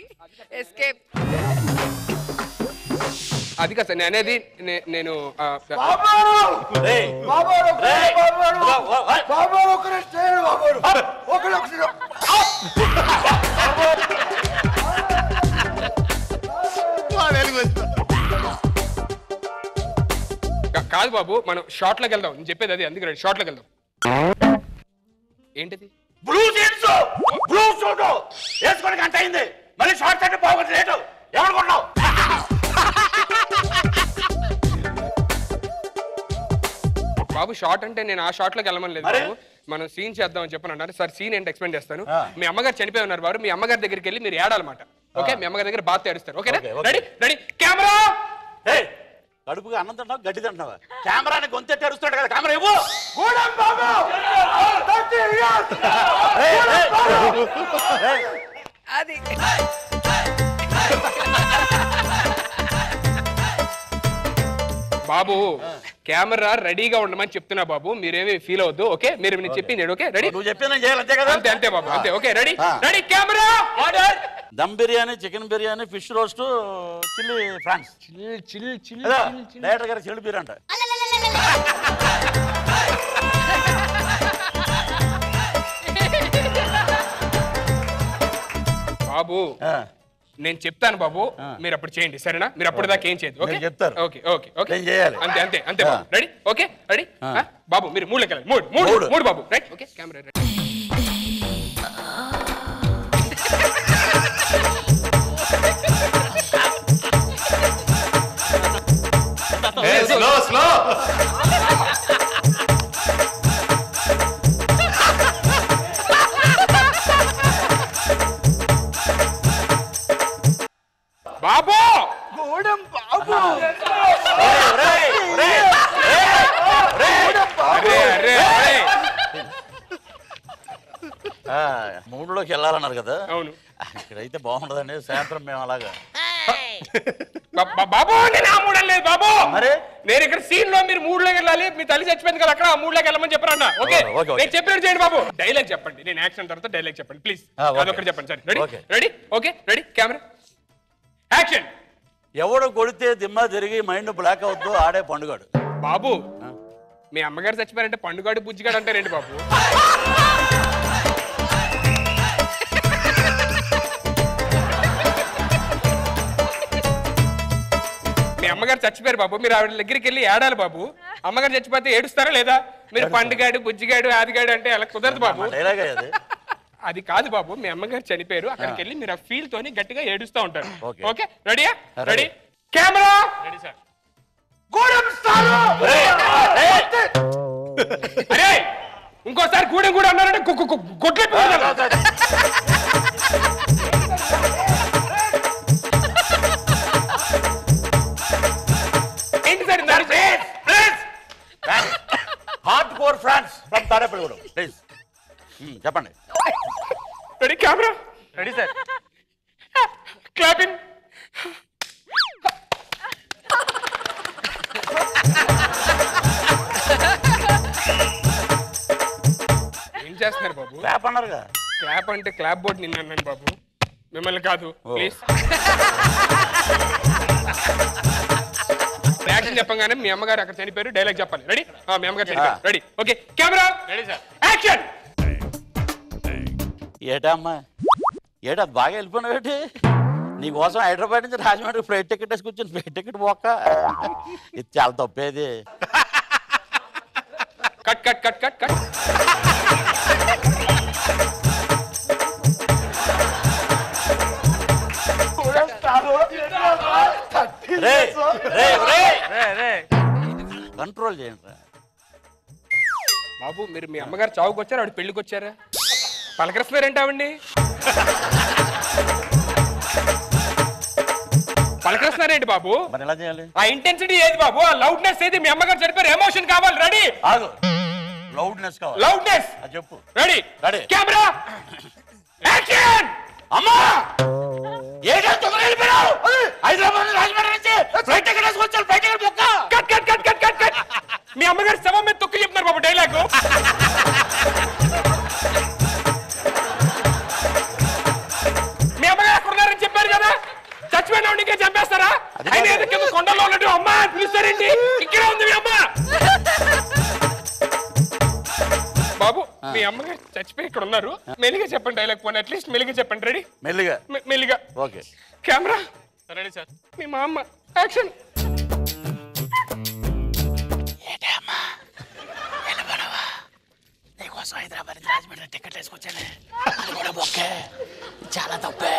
ఎస్కేప్. అది కాదు సార్ నేను అనేది, నేను కాదు బాబు, మనం షార్ట్ లోకి వెళ్దాం. నేను చెప్పేది అది, అందుకే షార్ట్ లోకి వెళ్దాం. ఏంటిది? బ్లూ జీన్స్ బ్లూ సూట్ వేసుకొని గంట అయింది, మళ్ళీ షార్ట్ అంటే బాగుంది లేటు ఎవరుకున్నావు? బాబు షార్ట్ అంటే నేను ఆ షార్ట్ లోకి వెళ్ళమని లేదు బాబు, మనం సీన్ చేద్దామని చెప్పని అన్నారు. సార్ సీన్ ఏంటి ఎక్స్ప్లెయిన్ చేస్తాను. మీ అమ్మగారు చనిపోయి ఉన్నారు బాబు, మీ అమ్మగారి దగ్గరికి వెళ్ళి మీరు ఏడాలన్నమాట. ఓకే, మీ అమ్మగారి దగ్గర బాత్ ఏడుస్తారు. ఓకేనా? Ready ready camera. కడుపుగా అన్నం తింటావు గడ్డి తింటున్నావా? కెమెరాని గొంతెట్టి అరుస్తాడు కదా, కెమెరా ఇవ్వు. అది బాబు కెమెరా రెడీగా ఉండమని చెప్తున్నా బాబు, మీరేమి ఫీల్ అవద్దు. ఓకే, మీరు నేను చెప్పింది ఓకే రెడీ? నువ్వు చెప్పింది చేయాలి అంతే కదా? అంతే అంతే బాబు అంతే. Okay ready ready camera order. Dum biryani, chicken biryani, fish roast, chilli prawns. Director గారు చిల్లి బీర్ అంట. బాబు నేను చెప్తాను బాబు, మీరు అప్పుడు చేయండి సరేనా? మీరు అప్పుడు దాకా ఏం చేయదు. ఓకే చెప్తారు. ఓకే ఓకే ఓకే చేయాలి అంతే అంతే అంతే బాబు. రెడీ ఓకే రెడీ బాబు, మీరు మూడులోకి వెళ్ళండి. మూడు బాబు right. Okay camera ready. Slow slow బాబు గూడెం బాబు మూడులోకి వెళ్ళాలన్నారు కదా? అవును. ఇక్కడైతే బాగుండదండి, సాయంత్రం మేము అలాగా. బాబు నేను ఆ మూడు లేదు బాబు, మరి నేను ఇక్కడ సీన్ లో మీరు మూడులోకి వెళ్ళాలి, మీ తల్లి చచ్చిపోయింది కదా అక్కడ, ఆ మూడులోకి వెళ్ళమని చెప్పారన్న. ఓకే నేను చెప్పినట్టు చేయండి బాబు. డైలాగ్ చెప్పండి, నేను యాక్షన్ తర్వాత డైలాగ్ చెప్పండి ప్లీజ్. అదొకటి చెప్పండి సరే. Ready ready okay ready camera action. ఎవడు కొడితే దిమ్మ తిరిగి మైండ్ బ్లాక్ అవుద్దు ఆడే పండుగాడు. బాబు మీ అమ్మగారు చచ్చిపోయారంటే పండుగాడు బుజ్జిగాడు అంటారేంటి బాబు? మీ అమ్మగారు చచ్చిపోయారు బాబు, మీరు ఆవిడ దగ్గరికి వెళ్ళి ఏడాలి బాబు. అమ్మగారు చచ్చిపోతే ఏడుస్తారా లేదా? మీరు పండుగాడు బుజ్జిగాడు ఆదిగాడు అంటే అలా కుదరదు బాబు. అది కాదు బాబు, మీ అమ్మగారు చనిపోయారు, అక్కడికి వెళ్ళి మీరు ఆ ఫీల్ తోని గట్టిగా ఏడుస్తూ ఉంటారు. ఓకే రెడీయా? Ready camera ready sir. అరే ఇంకోసారి గూడెం కూడా అన్నారంటే గొడ్లే ఏంటి సార్? Hard core fans from Tadepalligudem please చెప్పండి. Ready camera ready sir. Clapping. ఏం చేస్తున్నారు బాబు? క్లాప్ అన్నారుగా. క్లాప్ అంటే క్లాప్ బోర్డ్ నిన్న అన్నాను బాబు, మిమ్మల్ని కాదు ప్లీజ్. యాక్షన్ చెప్పగానే మీ అమ్మగారు అక్కడ చనిపోయారు, డైలాగ్ చెప్పాలి. రెడీ? మీ అమ్మగారు చనిపోయారు. Ready okay camera ready sir action. ఏటా అమ్మా ఏటా బాగా వెళ్ళిపోయినావు ఏంటి? నీకోసం హైదరాబాద్ నుంచి రాజమండ్రి ఫ్లైట్ టికెట్ వేసి కూర్చొని ఫ్లైట్ టికెట్ పోక ఇది చాలా తప్పేది. Cut cut cut cut cut. Control చేయండి బాబు. మీరు మీ అమ్మగారు చావుకు వచ్చారా ఆవిడ పెళ్లికి వచ్చారా? పలకరిస్తున్నారేంటి ఆవిడ్ని? పలకరిస్తున్నారేంటి బాబు? మరి ఎలా చేయాలి? ఆ ఇంటెన్సిటీ ఏది బాబు? ఆ లౌడ్నెస్ ఏది? మీ అమ్మగారు చనిపోయారు, ఎమోషన్ కావాలి. రెడీ లౌడ్నెస్ కావాలి. లౌడ్నెస్ చెప్పు. Ready ready camera action. అమ్మా ఏటా తొందరగా వెళ్ళిపోయావు? హైదరాబాద్ రాజమండ్రి నుంచి ఫ్లైట్ టికెట్ వేసి వచ్చాను, flight ticket book. Cut cut cut cut cut cut. మీ అమ్మగారు శవం మీద తొక్కి చెప్తున్నారు బాబు డైలాగ్. మీ అమ్మగారు అక్కడ ఉన్నారని చెప్పారు కదా, చచ్చిపోయిన ఇంకే చంపేస్తారా? ఆయన ఏదో కొండలో ఉన్నట్టు అమ్మ అని పిలుస్తారేంటి? ఇక్కడే ఉంది మీ అమ్మ. బాబు మీ అమ్మగారు చచ్చిపోయి ఇక్కడ ఉన్నారు, మెల్లిగా చెప్పండి డైలాగ్. పోనీ అట్లీస్ట్ మెల్లిగా చెప్పండి. రెడీ మెల్లిగా మెల్లిగా ఓకే కెమెరా రెడీ సార్. మీ మా అమ్మ యాక్షన్. ఫ్లైట్ టికెట్ వేసుకొచ్చాను అది కూడా బొక్కే చాలా తప్పే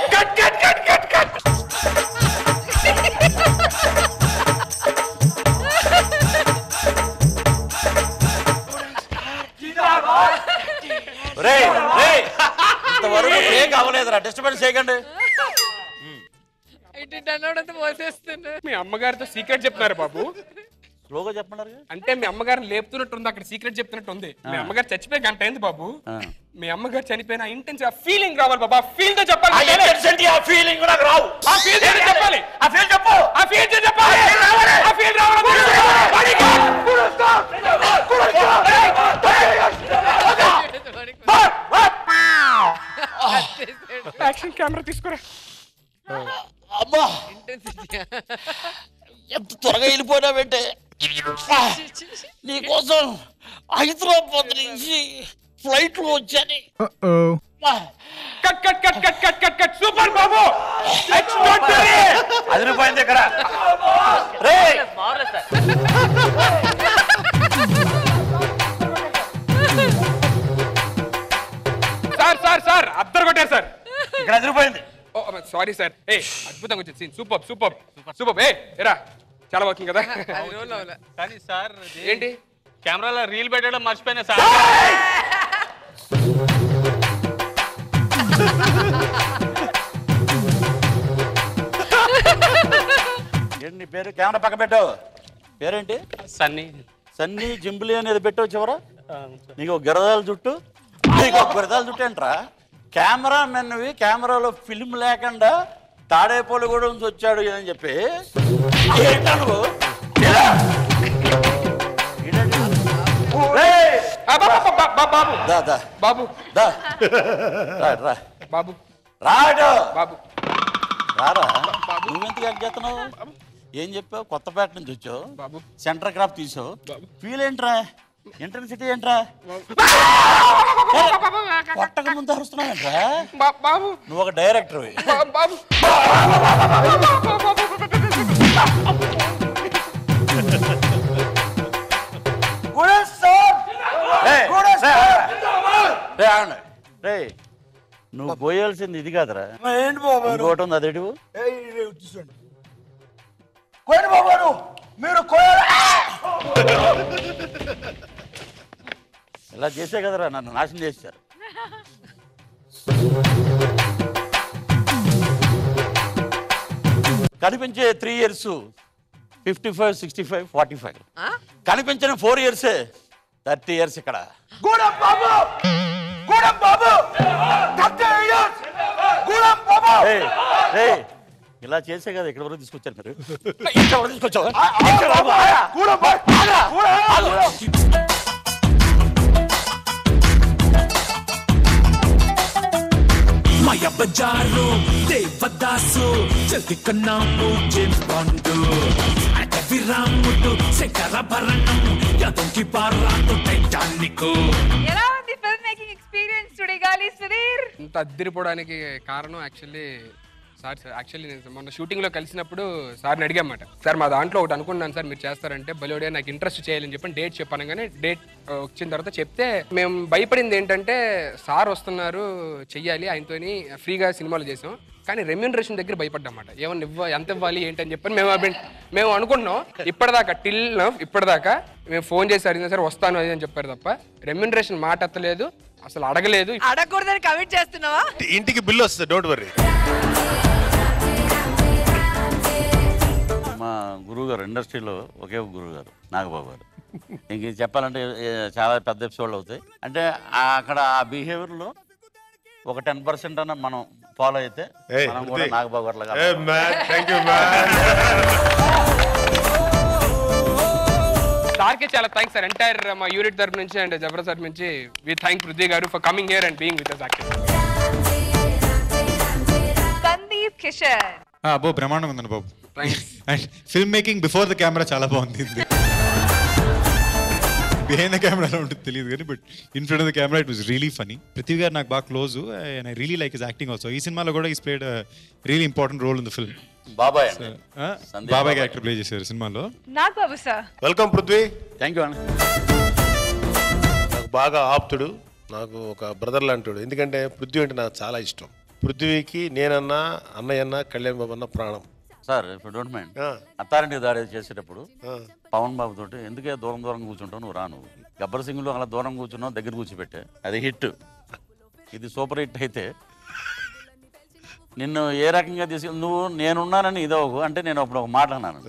ఇంతవరకు ఫేక్ అవ్వలేదురా డిస్టర్బెన్స్ చేయకండి మీ అమ్మగారితో సీక్రెట్ చెప్తున్నారు బాబు స్లోగా చెప్పండి అంటే మీ అమ్మగారిని లేపుతున్నట్టు ఉంది అక్కడ సీక్రెట్ చెప్తున్నట్టు ఉంది మీ అమ్మగారు చచ్చిపోయి గంట అయింది బాబు మీ అమ్మగారు చనిపోయిన ఇంటెన్స్ ఆ ఫీలింగ్ రావాలి బాబా ఫీల్ తో చెప్పాలి ఆ ఫీలింగ్ నాకు రావు ఆ ఫీల్ చెప్పాలి ఆ ఫీల్ చెప్పు ఆ ఫీల్ చెప్పాలి ఆ ఫీల్ యాక్షన్ కెమెరా తీసుకురా అమ్మా ఎంత త్వరగా వెళ్ళిపోయినావంటే నీకోసం హైదరాబాద్ నుంచి ఫ్లైట్ లో వచ్చాను cut cut cut cut cut cut cut super బాబు అదిరిపోయింది ఇక్కడ రే సార్ సార్ సార్ అద్దరు కొట్టారు సార్ ఇక్కడ అదిరిపోయింది సారీ సార్ ఏ అద్భుతంగా వచ్చింది సీన్ సూపర్ సూపర్ సూపర్ ఏ ఎరా చాలా బాగుంది కదా కానీ సార్ ఏంటి కెమెరాలో రీల్ పెట్టడం మర్చిపోయినా సార్ ఏంటి నీ పేరు కెమెరా పక్క పెట్టు పేరేంటి సన్నీ సన్నీ జింబులి అనేది పెట్టు చివరా నీకు గిరదాల జుట్టు నీకు గిరదాల జుట్టు ఏంట్రా కెమెరా మెన్వి కెమెరాలో ఫిల్మ్ లేకుండా తాడేపల్లి కూడా నుంచి వచ్చాడు అని చెప్పి ఏంటా నువ్వు బాబు బాబు రాడు బాబు రారా నువ్వెందుకు యాక్ట్ చేస్తున్నావు ఏం చెప్పావు కొత్తపేట నుంచి వచ్చావు బాబు సెంటర్ క్రాఫ్ తీసావు ఫీల్ ఏంట్రా ఇంటెన్సిటీ ఏంట్రా కొట్టక ముందు అరుస్తున్నావేంట్రా బాబు నువ్వు ఒక డైరెక్టర్ బాబు రే నువ్వు పోయాల్సింది ఇది కాదురా ఏంటి బాబు ఇంకోటి ఉంది అదేటి కోయండి బాబు మీరు ఇలా చేసే కదరా నన్ను నాశనం చేశారు కనిపించే 3 years 55, 65, 45 కనిపించిన 4 years 30 years ఇక్కడ గూడెం బాబు 30 years గూడెం బాబు ఇలా చేసే కదా ఇక్కడ వరకు తీసుకొచ్చారు మీరు ఇక్కడ వరకు తీసుకొచ్చావు గూడెం మాయ బజారు దేవదాసు చల్తి కన్నాము జేమ్స్ బాండ్ అటవి రాముడు శంకరాభరణం యాదవ్కి పారాతో టైటానిక్ ఎలా ఉంది ఫిల్మ్ మేకింగ్ ఎక్స్పీరియన్స్ టుడే గాలి సుధీర్ ఇంత అద్దరిపోవడానికి కారణం యాక్చువల్లీ నేను మొన్న షూటింగ్ లో కలిసినప్పుడు సార్ని అడిగామాట సార్ మా దాంట్లో ఒకటి అనుకున్నాను సార్ మీరు చేస్తారంటే బలోడే నాకు ఇంట్రెస్ట్ చేయాలని చెప్పి డేట్ చెప్పాను కానీ డేట్ వచ్చిన తర్వాత చెప్తే మేము భయపడింది ఏంటంటే సార్ వస్తున్నారు చెయ్యాలి ఆయనతోని ఫ్రీగా సినిమాలు చేసాం కానీ రెమ్యూనరేషన్ దగ్గర భయపడ్డామాట ఏమన్నా ఎంత ఇవ్వాలి ఏంటని చెప్పని మేము అనుకుంటున్నాం ఇప్పటిదాకా మేము ఫోన్ చేసి అడిగినా సార్ వస్తాను అది అని చెప్పారు తప్ప రెమ్యూనరేషన్ మాట ఎత్తలేదు అసలు అడగలేదు అడగకూడదని కమిట్ చేస్తున్నావా ఇంటికి బిల్లు వస్తుంది డోంట్ వరీ మా గురువు గారు ఇండస్ట్రీలో ఒకే గురువు గారు నాగబాబు గారు ఇంక ఇది చెప్పాలంటే చాలా పెద్ద ఎపిసోడ్లు అవుతాయి అంటే అక్కడ ఆ బిహేవియర్లో ఒక 10% అన్న మనం ఫాలో అయితే మనం కూడా నాగబాబు గారు లాగా సార్కి చాలా థ్యాంక్స్ సార్ ఎంటైర్ మా యూనిట్ తరపు నుంచి అండ్ జబర్దస్త్ తరపు నుంచి వి థ్యాంక్ పృథ్వీ గారు for coming here and being with us actually Sandeep Kishan అబ్బో బ్రహ్మాండం ఉందండి బాబు and film making before the camera చాలా బాగుంది బిహైండ్ ద కెమెరా ఎలా ఉంటుంది తెలియదు కానీ but in front of the camera it was really funny Prithvi గారు నాకు బాగా close and I really like his acting also ఈ సినిమాలో కూడా is played really important role in the film బాబాయ్ క్యారెక్టర్ ప్లే చేశారు సినిమాలో నాకు బాబు sir welcome Prithvi thank you నాకు బాగా ఆప్తుడు నాకు ఒక బ్రదర్ లాంటి. ఎందుకంటే పృథ్వీ అంటే నాకు చాలా ఇష్టం. పృథ్వీకి నేనన్నా, అన్నయ్య అన్న, కళ్యాణ్ బాబు అన్న ప్రాణం. సార్ ఇప్పుడు డోంట్ మైండ్, అత్తారింటి దాడి చేసేటప్పుడు పవన్ బాబు తోటి ఎందుకే దూరం దూరం కూర్చుంటావు, నువ్వు రాను. గబ్బర్ సింగ్ లో అలా దూరం కూర్చున్నావు, దగ్గర కూర్చోబెట్టే, అది హిట్. ఇది సూపర్ హిట్ అయితే నిన్ను ఏ రకంగా తీసుకెళ్ళి నువ్వు నేనున్నానని ఇదో అంటే నేను అప్పుడు ఒక మాట అన్నాను,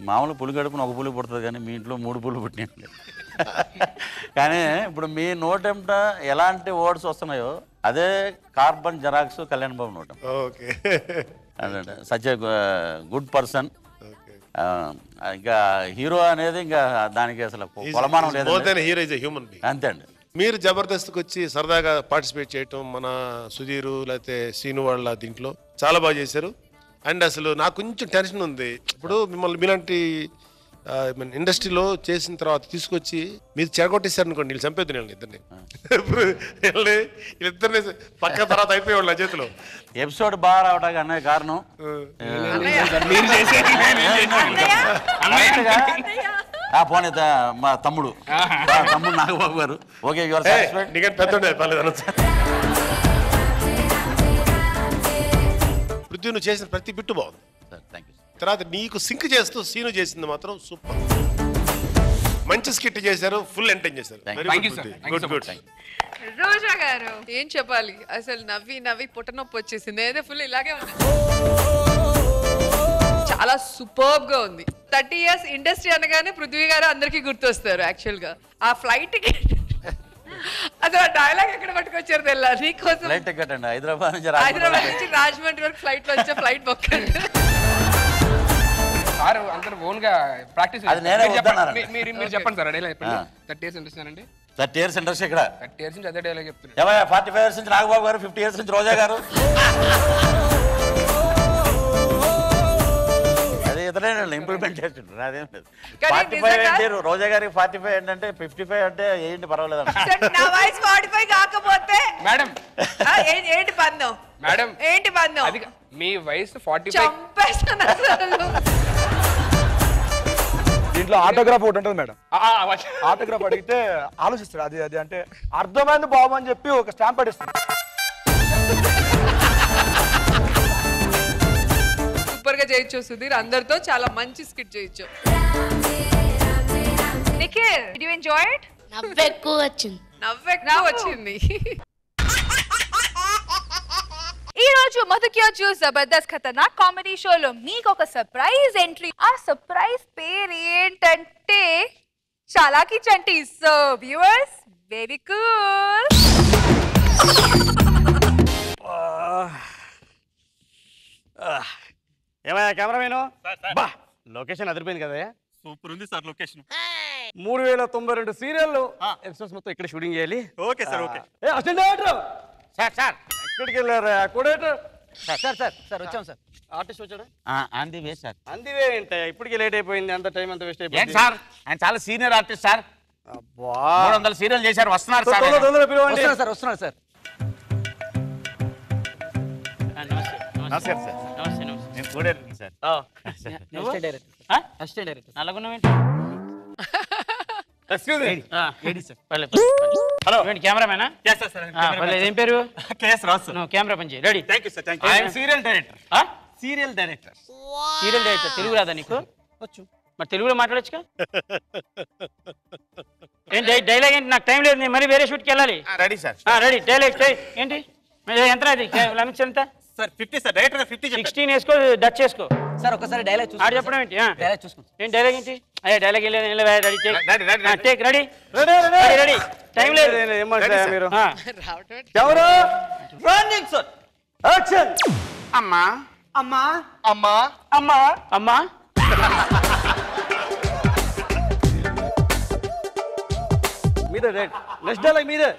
మామూలు పులి గడుపున ఒక పులి పుడుతుంది కానీ మీ ఇంట్లో 3 పులు పుట్టినాయి. కానీ ఇప్పుడు మీ నోటెంట ఎలాంటి వర్డ్స్ వస్తున్నాయో అదే కార్బన్ జెరాక్స్ కళ్యాణ్ బాబు నోటం. Okay, such a good person. ఇంకా హీరో అనేది ఇంకా దానికి అసలు కొలమానం లేదు, hero is a human being. అంతే అండి. మీరు జబర్దస్త్కి వచ్చి సరదాగా పార్టిసిపేట్ చేయటం, మన సుధీరు లేకపోతే సీను వాళ్ళ దీంట్లో చాలా బాగా చేశారు. అండ్ అసలు నాకు కొంచెం టెన్షన్ ఉంది. ఇప్పుడు మిమ్మల్ని మీలాంటి ఇండస్ట్రీలో చేసిన తర్వాత తీసుకొచ్చి మీరు చెడగొట్టేశారు అనుకోండి, వీళ్ళు చంపేద్దు నేను ఇద్దరిని. వీళ్ళిద్దరిని పక్క తర్వాత అయిపోయేవాళ్ళు నా చేతిలో. ఎపిసోడ్ బాగా రావడానికి అనే కారణం పోనీ మా తమ్ముడు నాగబాబు గారు. ఓకే, పృథ్వీ నువ్వు చేసిన ప్రతి బిట్టు బాగుంది. తర్వాత నీకు సింక్ చేస్తూ సీను చేసింది మాత్రం సూపర్. మంచి స్కిట్ చేశారు, ఫుల్ ఎంటర్టైన్ చేశారు. Good good. రోజా గారు ఏం చెప్పాలి, అసలు నవ్వి నవ్వి పుట్టనొప్పి వచ్చేసింది. ఏదో ఫుల్ ఇలాగే ఉంది, చాలా సూపర్బ్ గా ఉంది. 30 years ఇండస్ట్రీ అనగానే పృథ్వీ గారు అందరికీ గుర్తొస్తారు. యాక్చువల్ గా ఆ ఫ్లైట్ కి అసలు ఆ డైలాగ్ ఎక్కడ పట్టుకొచ్చారు తెల్లా, నీకోసం హైదరాబాద్ నుంచి రాజమండ్రి వరకు ఫ్లైట్ లో వచ్చే ఫ్లైట్ బుక్. సార్ అందరూ ఓన్ గా ప్రాక్టీస్ మీరు చెప్పండి సార్ డైలాగ్ చెప్పండి. 30 years ఇండస్ట్రీ అండి. 30 years ఇండస్ట్రీ ఇక్కడ 30 years నుంచి అదే డైలాగ్ చెప్తున్నారు. 45 years నుంచి నాగబాబు గారు, 50 years నుంచి రోజా గారు. అదే ఇతరేనండి ఇంప్లిమెంట్ చేస్తుంటారు, అదేం లేదు. 45 అంటే రోజా గారికి 45 ఏంటంటే 55 అంటే ఏంటి పర్వాలేదు. నా వయసు 45 కాకపోతే మేడం ఏంటి పందం, మేడం ఏంటి పందం, అది మీ వయసు 45. చంపేస్తాను అసలు. దీంట్లో ఆటోగ్రాఫ్ ఒకటి ఉంటుంది మేడం. ఆటోగ్రాఫ్ అడిగితే ఆలోచిస్తాడు, అది అది అంటే అర్థమైంది బాబు అని చెప్పి ఒక స్టాంప్ పడిస్తాడు. సూపర్ గా చేయొచ్చు సుధీర్, అందరితో చాలా మంచి స్కిట్ చేయొచ్చు. Nikhil, did you enjoy it? నవ్వు ఎక్కువ వచ్చింది. ఈ రోజు మధుక్యోజు జబర్దస్త్ ఖతర్నాక్ కామెడీ షోలో మీకు ఒక సర్ప్రైజ్ ఎంట్రీ. ఆ సర్ప్రైజ్ పేరు ఏంటంటే Chalaki Chanti. So viewers, very cool. ఏమయ్యా కెమెరామెన్, బా లొకేషన్ అదిరిపోయింది కదా. సూపర్ ఉంది సార్ లొకేషన్. 3092 సీరియల్ ఎపిసోడ్స్ మొత్తం ఇక్కడ షూటింగ్ చేయాలి. Okay sir, okay. Assistant director sir ఎక్కడికి వెళ్ళారు? కోడేటర్ సార్ వచ్చాం సార్. ఆర్టిస్ట్ వచ్చాడా? On the way sir. On the way అంటే ఇప్పటికే లేట్ అయిపోయింది, అంత టైం అంత వేస్ట్ అయిపోయింది సార్. ఆయన చాలా సీనియర్ ఆర్టిస్ట్ సార్. 300 సీరియల్ చేశారు, వస్తున్నారు సార్. వస్తున్నారు సార్. నమస్కారం సార్. నేను కోడేటర్ సార్. అసిస్టెంట్ డైరెక్టర్ నల్లగున్నవేంటి? హలో కెమెరామేనా? ఏం పేరు? కేఎస్ రాసు. కెమెరా పని చేయి. Ready. Thank you sir, thank you. Serial director. Serial director. Serial director Telugu రాదా నీకు? వచ్చు. మరి తెలుగులో మాట్లాడొచ్చుగా. ఏంటి డైలాగ్ ఏంటి? నాకు టైం లేదు, నేను మరి వేరే షూట్కి వెళ్ళాలి. Ready sir. రెడీ. డైలాగ్ ఏంటి? ఎంత అది లమిక్స్ ఎంత సార్? 50 సార్. డైరెక్టర్ 50. 16 వేసుకో, డచ్ చేసుకో సార్. ఒకసారి డైలాగ్ చూసి ఆడు చెప్పడం ఏంటి? డైలాగ్ చూసుకో. ఏంటి డైలాగ్ ఏంటి? అయ్యా dialogue take. Ready ready. Time లేదు. మీరు ఎవరు? Running sir. యాక్షన్. అమ్మా అమ్మా అమ్మా అమ్మా అమ్మా. మీదే నెక్స్ట్ డైలాగ్ మీదే.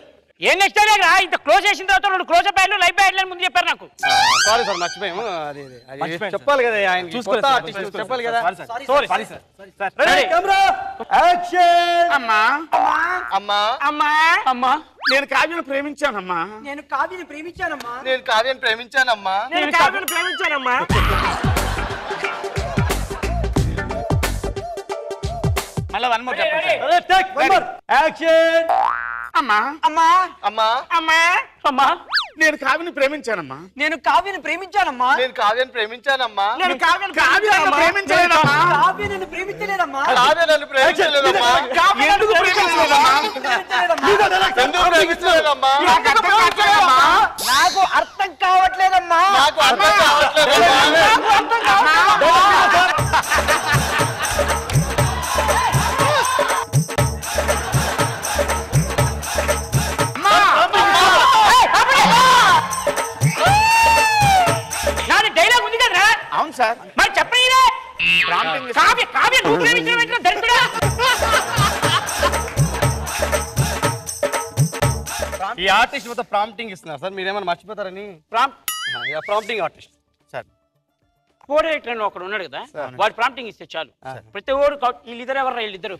ఏం నెక్స్ట్ డైలాగ్ రా? ఇంత క్లోజ్ చేసిన తర్వాత 2 క్లోజప్ యాడ్లు లైవ్ యాడ్లు ముందు చెప్పారు నాకు. సారీ సార్, మర్చిపోయాము. అది చెప్పాలి కదా, ఆయన చెప్పాలి కదా. Sorry sir. Ready camera action. అమ్మా అమ్మా అమ్మా అమ్మా. నేను కావ్యను ప్రేమించానమ్మా. నేను కావ్యని ప్రేమించానమ్మా. నేను కావ్యని ప్రేమించానమ్మా. నేను కావ్యను ప్రేమించానమ్మా. మళ్ళీ 1 more చెప్పండి. Take 1 more action. అమ్మా అమ్మా అమ్మా అమ్మా అమ్మా నేను కావ్యని ప్రేమించానమ్మా నేను కావ్యని ప్రేమించానమ్మా నేను కావ్యని ప్రేమించానమ్మా నేను కావ్యని కావ్య నన్ను ప్రేమించలేదమ్మా కావ్య నన్ను ప్రేమించలేదమ్మా కావ్య నన్ను ప్రేమించలేదమ్మా కావ్య ఎందుకు ప్రేమించలేదమ్మా ఎందుకు ప్రేమించలేదమ్మా నాకు అర్థం కావట్లేదమ్మా నాకు అర్థం కావట్లేదమ్మా నాకు అర్థం కావట్లేదమ్మా డైలాగ్ ఉంది కదరా? అవును సార్ మరి చెప్పనీరా? కావ్య కావ్య నువ్వు ప్రేమించిన దరిద్రుడా. ఈ ఆర్టిస్ట్ మొత్తం ప్రాంప్టింగ్ ఇస్తున్నారు సార్ మీరేమైనా మర్చిపోతారని prompting artist sir co director ఒకడు ఉన్నాడు కదా, వాడు ప్రాంప్టింగ్ ఇస్తే చాలు. ప్రతి ఓడు వీళ్ళిద్దరు ఎవరు వీళ్ళిద్దరు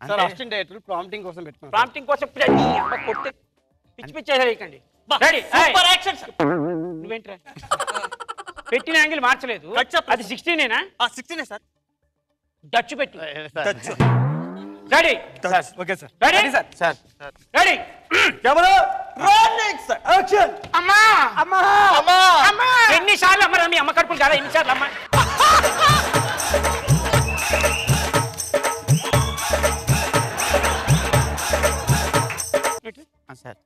సార్ అసిస్టెంట్ డైరెక్టర్ ప్రాంప్టింగ్ కోసం పెట్టుకున్నాను ప్రాంప్టింగ్ కోసం కొట్టే పిచ్చి పిచ్చి వేయకండి. నువ్వేంట్రా పెట్టిన యాంగిల్ మార్చలేదు. అది 16 16 సార్ డచ్ పెట్టు. Ready okay sir ready sir ready camera rolling sir action అమ్మా అమ్మా అమ్మా అమ్మా ఎన్నిసార్లు అమ్మరా మీ అమ్మ కడుపులు కదా? ఎన్నిసార్లు అమ్మ? సార్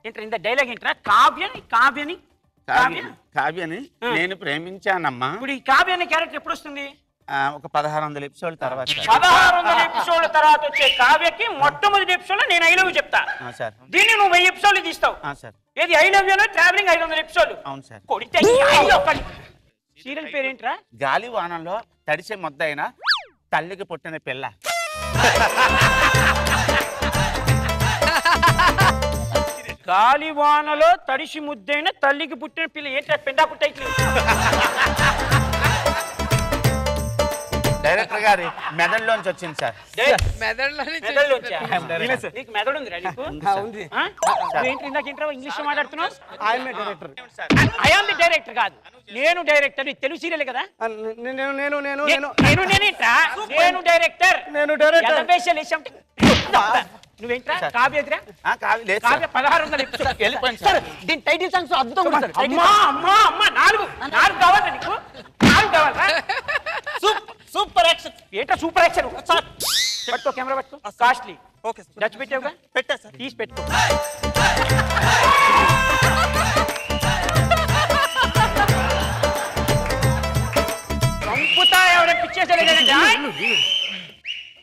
ఏంట్రా ఇంత డైలాగ్ ఏంట్రా? కావ్యని కావ్యని నేను ప్రేమించానమ్మా. ఇప్పుడు ఈ కావ్య అనే క్యారెక్టర్ ఎప్పుడు వస్తుంది? ఒక 1600 ఎపిసోడ్ తర్వాత 1600 ఎపిసోడ్ల తర్వాత వచ్చే కావ్యకి మొట్టమొదటి ఎపిసోడ్ లో నేను ఐ లవ్ చెప్తా. సార్ దీన్ని నువ్వు 1000 ఎపిసోడ్లు తీస్తావు. సార్ ఏది ఐ లవ్ యూ ట్రావెలింగ్ 500 ఎపిసోడ్లు. అవును సార్. కొడితే సీరియల్ పేరేంట్రా? గాలి వానంలో తడిసే మొద్దైన తల్లికి పుట్టిన పిల్ల. గాలివానలో తడిసి ముద్దైన తల్లికి పుట్టిన పిల్ల. ఏంట్రా పెండా పుట్టైట్లు? డైరెక్టర్ గారి మెదడులోంచి వచ్చింది సార్. మెదడులోంచా? నీకు మెదడు ఉందిరా నీకు? ఏంటి ఇందాక ఏంట్రా ఇంగ్లీష్ మాట్లాడుతున్నావు? ఐ యామ్ ది డైరెక్టర్ కాదు, నేను డైరెక్టర్. తెలుగు సీరియల్ కదా? నేను డైరెక్టర్. నువ్వేంట్రా కావ్య ఎదురా? కావ్య 1600 ఎపిసోడ్ వెళ్ళిపోయింది సార్. దీని టైటిల్ సాంగ్స్ అద్భుతంగా ఉంటాయి. అమ్మా అమ్మా అమ్మా 4 కావాలి నీకు? 4 కావాలా? Super action. ఏంట్రా సూపర్ యాక్షన్? పట్టుకో కెమెరా పట్టుకో. కాస్ట్లీ. Okay sir. డచ్ పెట్టావుగా? పెట్టా సార్. తీసి పెట్టుకో. చంపుతా ఎవరైనా పిచ్చేసలేదండి.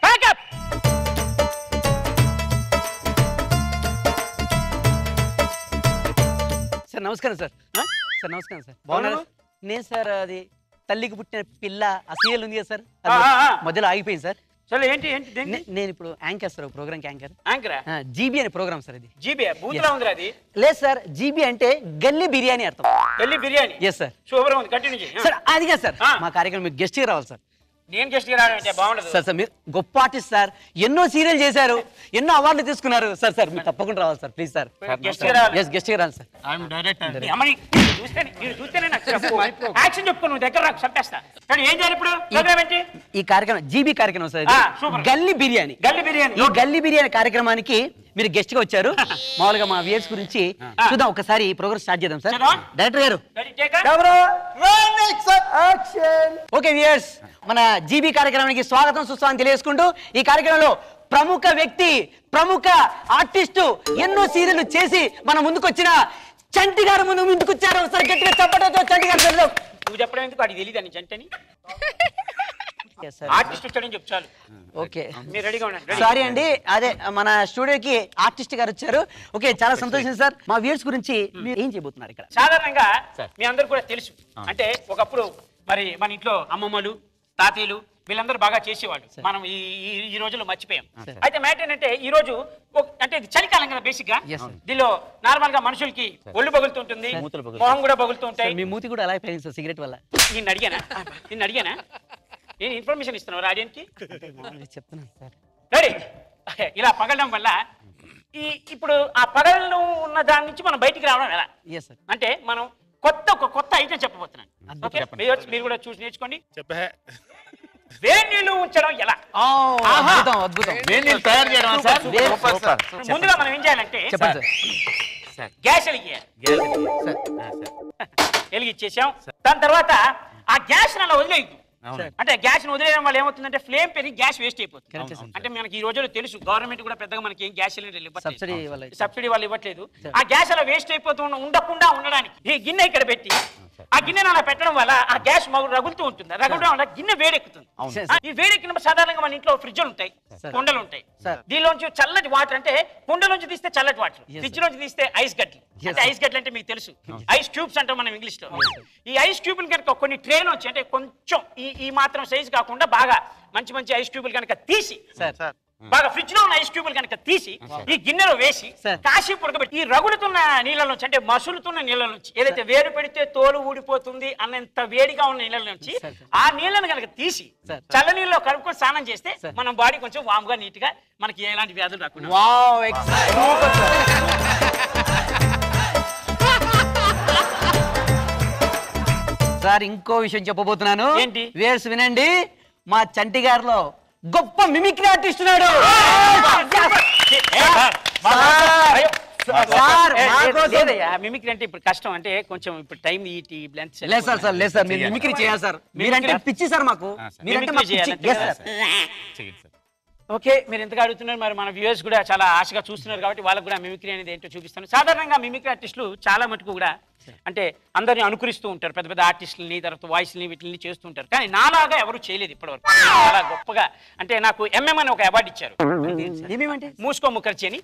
ప్యాకప్. సార్ నమస్కారం సార్. సార్ నమస్కారం సార్. బాగున్నారు? నేను సార్ అది తల్లికి పుట్టిన పిల్ల ఆ సీరియల్ ఉంది కదా సార్, మధ్యలో ఆగిపోయింది సార్. చలో ఏంటి నేను ఇప్పుడు యాంకర్ సార్, ప్రోగ్రామ్ యాంకర్. యాంకరా? జీబీ అనే ప్రోగ్రామ్ సార్. ఇది జీబీ బూత్లా ఉందిరా అది? లేదు సార్, జీబీ అంటే గల్లీ బిర్యానీ అర్థం. గల్లీ బిర్యానీ? Yes sir. సూపర్ ఉంది, కంటిన్యూ చేయి. సార్ అది కాదు సార్, మా కార్యక్రమం మీకు గెస్ట్ రావాలి సార్. నేను గెస్ట్ రావడం బాగుండదు సార్. సార్ మీరు గొప్ప ఆర్టిస్ట్ సార్, ఎన్నో సీరియల్ చేశారు, ఎన్నో అవార్డులు తీసుకున్నారు సార్. సార్ మీరు తప్పకుండా రావాలి సార్, ప్లీజ్ సార్. గెస్ట్ రావాలి సార్. I'm director. అమ్మని చూస్తేనే నాకు యాక్షన్ చెప్పుకో, నువ్వు దగ్గర నాకు చంపేస్తా. కానీ ఏం చేయాలి ఇప్పుడు? ఈ కార్యక్రమం జీబీ కార్యక్రమం సార్, గల్లీ బిర్యానీ. ఈ గల్లీ బిర్యానీ కార్యక్రమానికి మీరు గెస్ట్ గా వచ్చారు. మామూలుగా మా వ్యూయర్స్ గురించి చూద్దాం, ఒకసారి ఈ ప్రోగ్రామ్ స్టార్ట్ చేద్దాం సార్. డైరెక్టర్ గారు ఓకే వ్యూయర్స్, మన జీబీ కార్యక్రమానికి స్వాగతం సుస్వాగతం తెలియజేసుకుంటూ, ఈ కార్యక్రమంలో ప్రముఖ వ్యక్తి, ప్రముఖ ఆర్టిస్టు, ఎన్నో సీరియల్ చేసి మన ముందుకు వచ్చిన చంటి గారు ముందుకు వచ్చారు. ఒకసారి గట్టిగా చప్పటతో చంటి గారు. నువ్వు చెప్పడం ఎందుకు? అది తెలియదు అని చంటని ఆర్టిస్ట్ వచ్చాడని చెప్పు చాలు. ఓకే మీరు రెడీగా ఉండండి. సారీ అండి, అదే మన స్టూడియోకి ఆర్టిస్ట్ గారు వచ్చారు. ఓకే చాలా సంతోషం సార్. మా వ్యూయర్స్ గురించి మీరు ఏం చేయబోతున్నారు ఇక్కడ? సాధారణంగా మీ అందరు కూడా తెలుసు, అంటే ఒకప్పుడు మరి మన ఇంట్లో అమ్మమ్మలు, తాతయ్యలు వీళ్ళందరూ బాగా చేసేవాళ్ళు. మనం ఈ రోజుల్లో మర్చిపోయాం. అయితే మ్యాటర్ ఏంటంటే ఈ రోజు అంటే ఇది చలికాలం కదా బేసిక్ గా. దీనిలో నార్మల్ గా మనుషులకి ఒళ్ళు పగులుతుంటుంది, మొహం కూడా పగులుతూ ఉంటాయి. మీ మూతి కూడా అలా అయిపోయింది సార్ సిగరెట్ వల్ల. నిన్ను అడిగానా నేను ఇన్ఫర్మేషన్ ఇస్తున్నావు ఆడియన్స్ కి? చెప్తున్నాను సార్. రెడీ? ఇలా పగలడం వల్ల ఇప్పుడు ఆ పగలు ఉన్న దాని నుంచి మనం బయటికి రావడం ఎలా అంటే మనం కొత్త ఐటమ్ చెప్పబోతున్నాను. ఓకే మీరు కూడా చూసి నేర్చుకోండి. వేడి నీళ్లు ఉంచడం ఎలా? అద్భుతం అద్భుతం. వేడి నీళ్ళు తయారు చేయడం సార్? ముందుగా మనం ఏం చేయాలంటే గ్యాస్ వెలిగిచ్చేసాం. దాని తర్వాత ఆ గ్యాస్ అలా వదిలేయద్దు. అంటే గ్యాస్ వదిలేయడం వల్ల ఏమవుతుందంటే ఫ్లేమ్ పెరిగి గ్యాస్ వేస్ట్ అయిపోతుంది. అంటే మనకి ఈ రోజుల్లో తెలుసు గవర్నమెంట్ కూడా పెద్దగా మనకి ఏం గ్యాస్ సిలిండర్లు ఇవ్వట్లేదు, సబ్సిడీ వాళ్ళు ఇవ్వట్లేదు. ఆ గ్యాస్ అలా వేస్ట్ అయిపోతూ ఉండకుండా ఉండడానికి ఈ గిన్నె ఇక్కడ పెట్టి ఆ గిన్నెను అలా పెట్టడం వల్ల ఆ గ్యాస్ రగులుతూ ఉంటుంది. రగులడం వల్ల గిన్నె వేడెక్కుతుంది. ఈ వేడెక్కినప్పుడు సాధారణంగా మన ఇంట్లో ఫ్రిడ్జ్లు ఉంటాయి, కుండలు ఉంటాయి. దీనిలోంచి చల్లటి వాటర్ అంటే కుండలోంచి తీస్తే చల్లటి వాటర్, ఫ్రిడ్జ్ లోంచి తీస్తే ఐస్ గడ్డలు. అంటే ఐస్ గడ్డలు అంటే మీకు తెలుసు, ఐస్ క్యూబ్స్ అంటాం మనం ఇంగ్లీష్ లో. ఈ ఐస్ క్యూబ్లు కనుక కొన్ని ట్రైన్ వచ్చి అంటే కొంచెం ఈ మాత్రం సైజు కాకుండా బాగా మంచి మంచి ఐస్ క్యూబ్లు కనుక తీసి బాగా ఫ్రిడ్జ్ లో ఉన్న ఐస్ క్యూబ్లు కనుక తీసి ఈ గిన్నెలో వేసి కాసేపు ఉడకబెట్టి ఈ రగులుతున్న నీళ్ళ నుంచి అంటే మసులుతున్న నీళ్ళ నుంచి ఏదైతే వేరు పెడితే తోలు ఊడిపోతుంది అన్నంత వేడిగా ఉన్న నీళ్ళ నుంచి ఆ నీళ్ళను కనుక తీసి చల్ల నీళ్ళలో కలుపుకొని స్నానం చేస్తే మన బాడీ కొంచెం వామ్ గా నీట్ గా మనకి ఎలాంటి వ్యాధులు రాకుండా. సార్ ఇంకో విషయం చెప్పబోతున్నాను. ఏంటి? వేర్స్ వినండి. మా చంటి గారిలో గొప్ప మిమిక్రీ ఆర్టిస్ట్ ఉన్నాడు. మిమిక్రీ అంటే ఇప్పుడు కష్టం, అంటే కొంచెం ఇప్పుడు టైం లేదు సార్ లేదు సార్, మీరు మిమిక్రీ చేయాలి సార్. మీరంటే పిచ్చి సార్ మాకు. ఓకే, మీరు ఎంతగా అడుగుతున్నారు, మరి మన వ్యూవర్స్ కూడా చాలా ఆశగా చూస్తున్నారు కాబట్టి వాళ్ళకు కూడా మిమిక్రీ అనేది ఏంటో చూపిస్తాను. సాధారణంగా మిమిక్రీ ఆర్టిస్టులు చాలా మటుకు కూడా అంటే అందరిని అనుకరిస్తూ ఉంటారు, పెద్ద పెద్ద ఆర్టిస్టులని, తర్వాత వాయిస్ని వీటిని చేస్తూ ఉంటారు. కానీ నాలాగా ఎవరు చేయలేదు ఇప్పటివరకు. చాలా గొప్పగా అంటే నాకు ఎంఎం అని ఒక అవార్డు ఇచ్చారు. ఏమేమంటే మూసుకో ముఖర్జీ అని.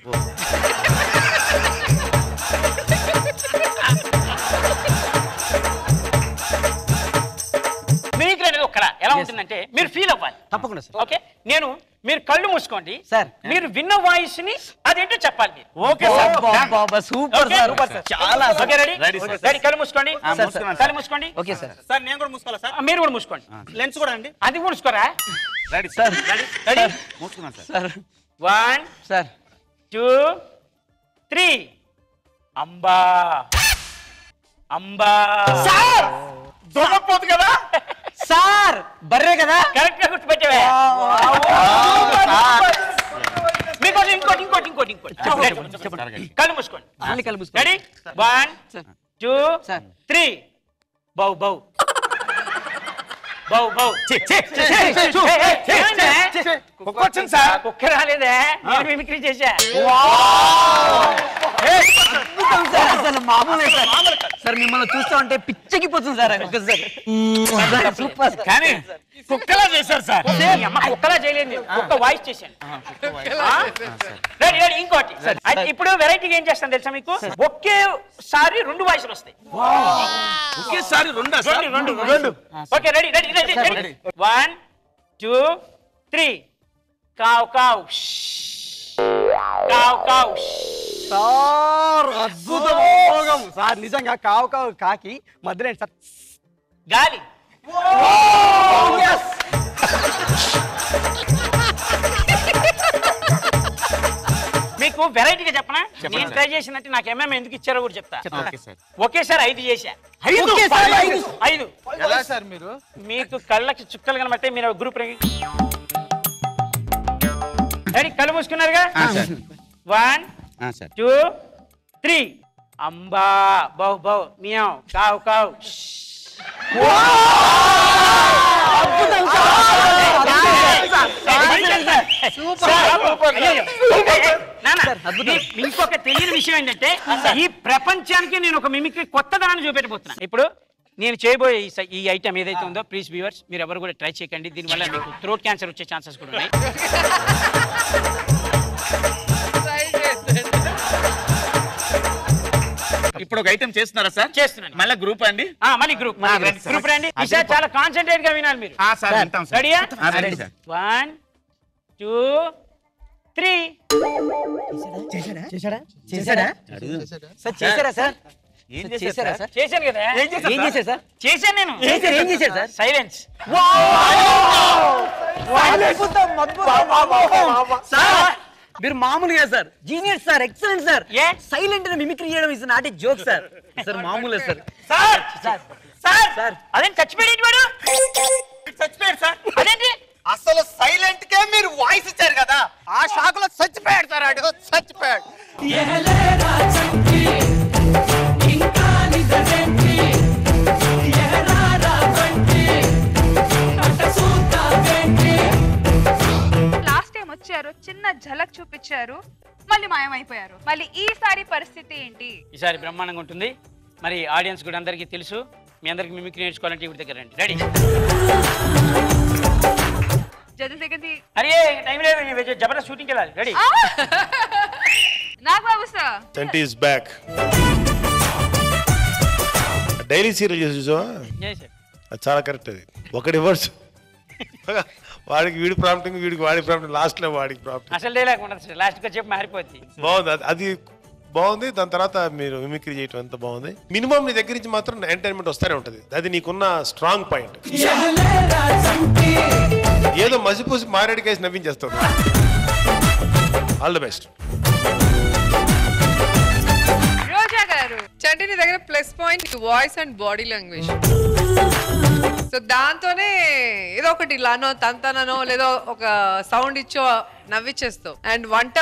మిమిక్రీ అనేది ఒక కళ. ఎలా ఉంటుందంటే మీరు ఫీల్ అవ్వాలి. తప్పకుండా సార్. ఓకే, మీరు కళ్ళు మూసుకోండి సార్, మీరు విన్న వాయిస్ ని అదేంటో చెప్పాలి మీరు. ఓకే సార్, సూపర్ సార్, చాలా. ఓకే, రెడీ రెడీ, కళ్ళు మూసుకోండి, కళ్ళు మూసుకోండి. Okay sir. సార్ నేను కూడా మూసుకోవాలా సార్? మీరు కూడా మూసుకోండి. లెన్స్ కూడా అండి? అది మూసుకోరా. రెడీ సార్, రెడీ మూసుకున్నాను సార్. 1 సార్ 2 3. అంబా అంబా సార్, దొరకపోదు కదా సార్, బర్రే కదా. కరెక్ట్ గా గుర్తుపెట్టావే. మీకోసం ఇంకోటి ఇంకోటి ఇంకోటి ఇంకోటి కళ్ళు మూసుకోండి. కళ్ళు మూసుకోండి. రెడీ 1 2 3. బౌ బౌ బౌ బౌ. వచ్చింది సార్. కుక్క రాలేదే, నేను మిమిక్రీ చేశా. అసలు మామూలే సార్. సార్ మిమ్మల్ని చూస్తా ఉంటే పిచ్చెక్కిపోతుంది సార్. సూపర్. కానీ కుక్కలా చేశారు సార్. కుక్కలా చేయలేదు, కుక్క వాయిస్ చేశాను. రెడీ రెడీ, ఇంకోటి. ఇప్పుడు వెరైటీగా ఏం చేస్తాను తెలుసా మీకు? ఒకేసారి 2 వాయిస్లు వస్తాయి. ఒకేసారి రెండు. Okay, ready ready ready ready. 1 2 3. కావ్ కావ్ కావ్ కావ్. సార్ అద్భుతం సార్, నిజంగా కావు కావు కాకి మధ్యలో సార్ గాలి. మీకు వెరైటీగా చెప్పనా? నేను ట్రై చేసినట్టు నాకు ఎంఎం ఎందుకు ఇచ్చారో కూడా చెప్తా. ఒకేసారి 5 చేశా. 5 ఎలా సార్? మీరు మీకు కళ్ళకి చుక్కలు కనబడితే మీరు గ్రూప్ రెడీ, కళ్ళు మూసుకున్నారుగా. 1 2 3. అంబా బౌ బౌ మియావ్ కావ్ కావ్. ఇంకొక తెలియని విషయం ఏంటంటే ఈ ప్రపంచానికి నేను ఒక మిమిక్రీ కొత్తదనాన్ని చూపెట్టబోతున్నా. ఇప్పుడు నేను చేయబోయే ఈ ఐటమ్ ఏదైతే ఉందో, ప్లీజ్ వ్యూవర్స్ మీరు ఎవరు కూడా ట్రై చేయకండి. దీనివల్ల మీకు థ్రోట్ క్యాన్సర్ వచ్చే ఛాన్సెస్ కూడా ఉన్నాయి. ఇప్పుడు ఒక ఐటమ్ చేస్తున్నారా సార్? చేస్తున్నాను. మళ్ళీ గ్రూప్ అండి? మళ్ళీ గ్రూప్ రండి. ఈసారి చాలా కాన్సన్ట్రేట్ గా వినాలి మీరు. రెడీయా? 1 2 3. చేశారా సార్? చేశారా సార్? చేశాను కదా. ఏం చేశారు సార్? చేశాను నేను. ఏం చేశారు సార్? సైలెన్స్. సార్ మీరు మామూలుగా sir, genius sir, excellent sir. Silent mimicry చేయడం is not a joke sir. Sir మామూలే సార్. సార్ సార్ సార్ అదేంటి చచ్చిపోయాడు వాడు? చచ్చిపోయాడు సార్. అదేంటి అసలు సైలెంట్ కే మీరు వాయిస్ ఇచ్చారు కదా, ఆ షాక్ లో చచ్చిపోయాడు సార్. ఆడు చచ్చిపోయాడు. లాస్ట్ టైం వచ్చారు, చిన్న ఝలక్ చూపించారు, మళ్ళీ మాయమైపోయారు. మళ్ళీ ఈసారి పరిస్థితి ఏంటి? ఈసారి బ్రహ్మాండంగా ఉంటుంది. మరి ఆడియన్స్ కూడా అందరికీ తెలుసు. మీ అందరికి మిమిక్రీ నేర్చుకోవాలంటే ఇవి దగ్గర రండి. రెడీ? అరే టైం లేదు, జబర్దస్త్ షూటింగ్కి వెళ్ళాలి. Ready? Nagababu sir, Chanti is back. Daily serial చేసి చూసావా? అది చాలా కరెక్ట్. అది ఒకటి రివర్స్, వాడికి వీడి ప్రాంప్టింగ్, వీడికి వాడి ప్రాంప్టింగ్, లాస్ట్ లో వాడికి ప్రాంప్టింగ్. అసలు డైలాగ్ ఉండదు, లాస్ట్ గా చెప్పి మారిపోద్ది. బాగుంది, అది బాగుంది. దాని తర్వాత మీరు మిమిక్రీ చేయటం ఎంత బాగుంది. మినిమం నీ దగ్గర నుంచి మాత్రం ఎంటర్టైన్మెంట్ వస్తూనే ఉంటుంది. అది నీకున్న స్ట్రాంగ్ పాయింట్. ఏదో మసిపూసి మారేడికేసి నవ్వించేస్తావు. All the best. రోజా గారు, చంటి నీ దగ్గర plus point voice and body language. So దాంతోనే ఏదో ఒకటి ఇలానో తంతనో లేదో ఒక సౌండ్ ఇచ్చో నవ్విచ్చేస్తావు. అండ్ వంట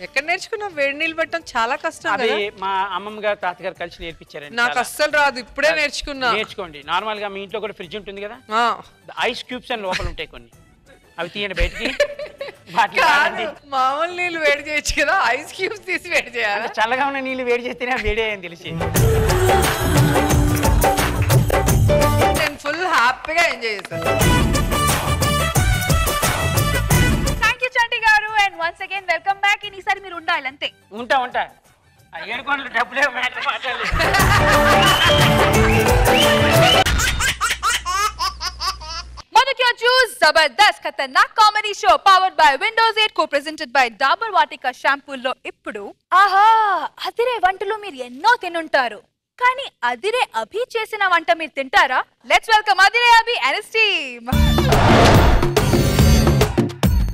ఎక్కడ నేర్చుకున్నావు? వేడి నీళ్ళు పెట్టడం చాలా కష్టం అది కదా. మా అమ్మమ్మ గారు తాతగారు కలిసి నేర్పించారండి. నాకు అస్సలు రాదు, ఇప్పుడే నేర్చుకున్నా. నేర్చుకోండి. నార్మల్ గా మీ ఇంట్లో కూడా ఫ్రిడ్జ్ ఉంటుంది కదా, ఐస్ క్యూబ్స్ అని లోపల ఉంటాయి కొన్ని, అవి తీయండి బయటికి. మామూలు నీళ్ళు వేడి చేయొచ్చు కదా, ఐస్ క్యూబ్స్ తీసి వేడి చేయాలి. చల్లగా ఉన్న నీళ్ళు వేడి చేస్తేనే వేడి అని తెలిసి నేను ఫుల్ హ్యాపీగా ఎంజాయ్ చేశాను. చంటి గారు, and once again welcome back. ఈసారి మీరు ఉండాలి అంతే. ఉంటా ఏడుకోండి, డబ్బులే మ్యాటర్ మాట్లాడలేదు. Jabardasth Khatarnak comedy show powered by Windows 8 కో-ప్రెజెంటెడ్ by Dabur Vatika షాంపూల్లో ఇప్పుడు ఆహా అదిరే వంటలు మీరు ఎన్నో తినుంటారు, కానీ అదిరే అభి చేసిన వంట మీరు తింటారా? Let's welcome Adhire Abhi and his team.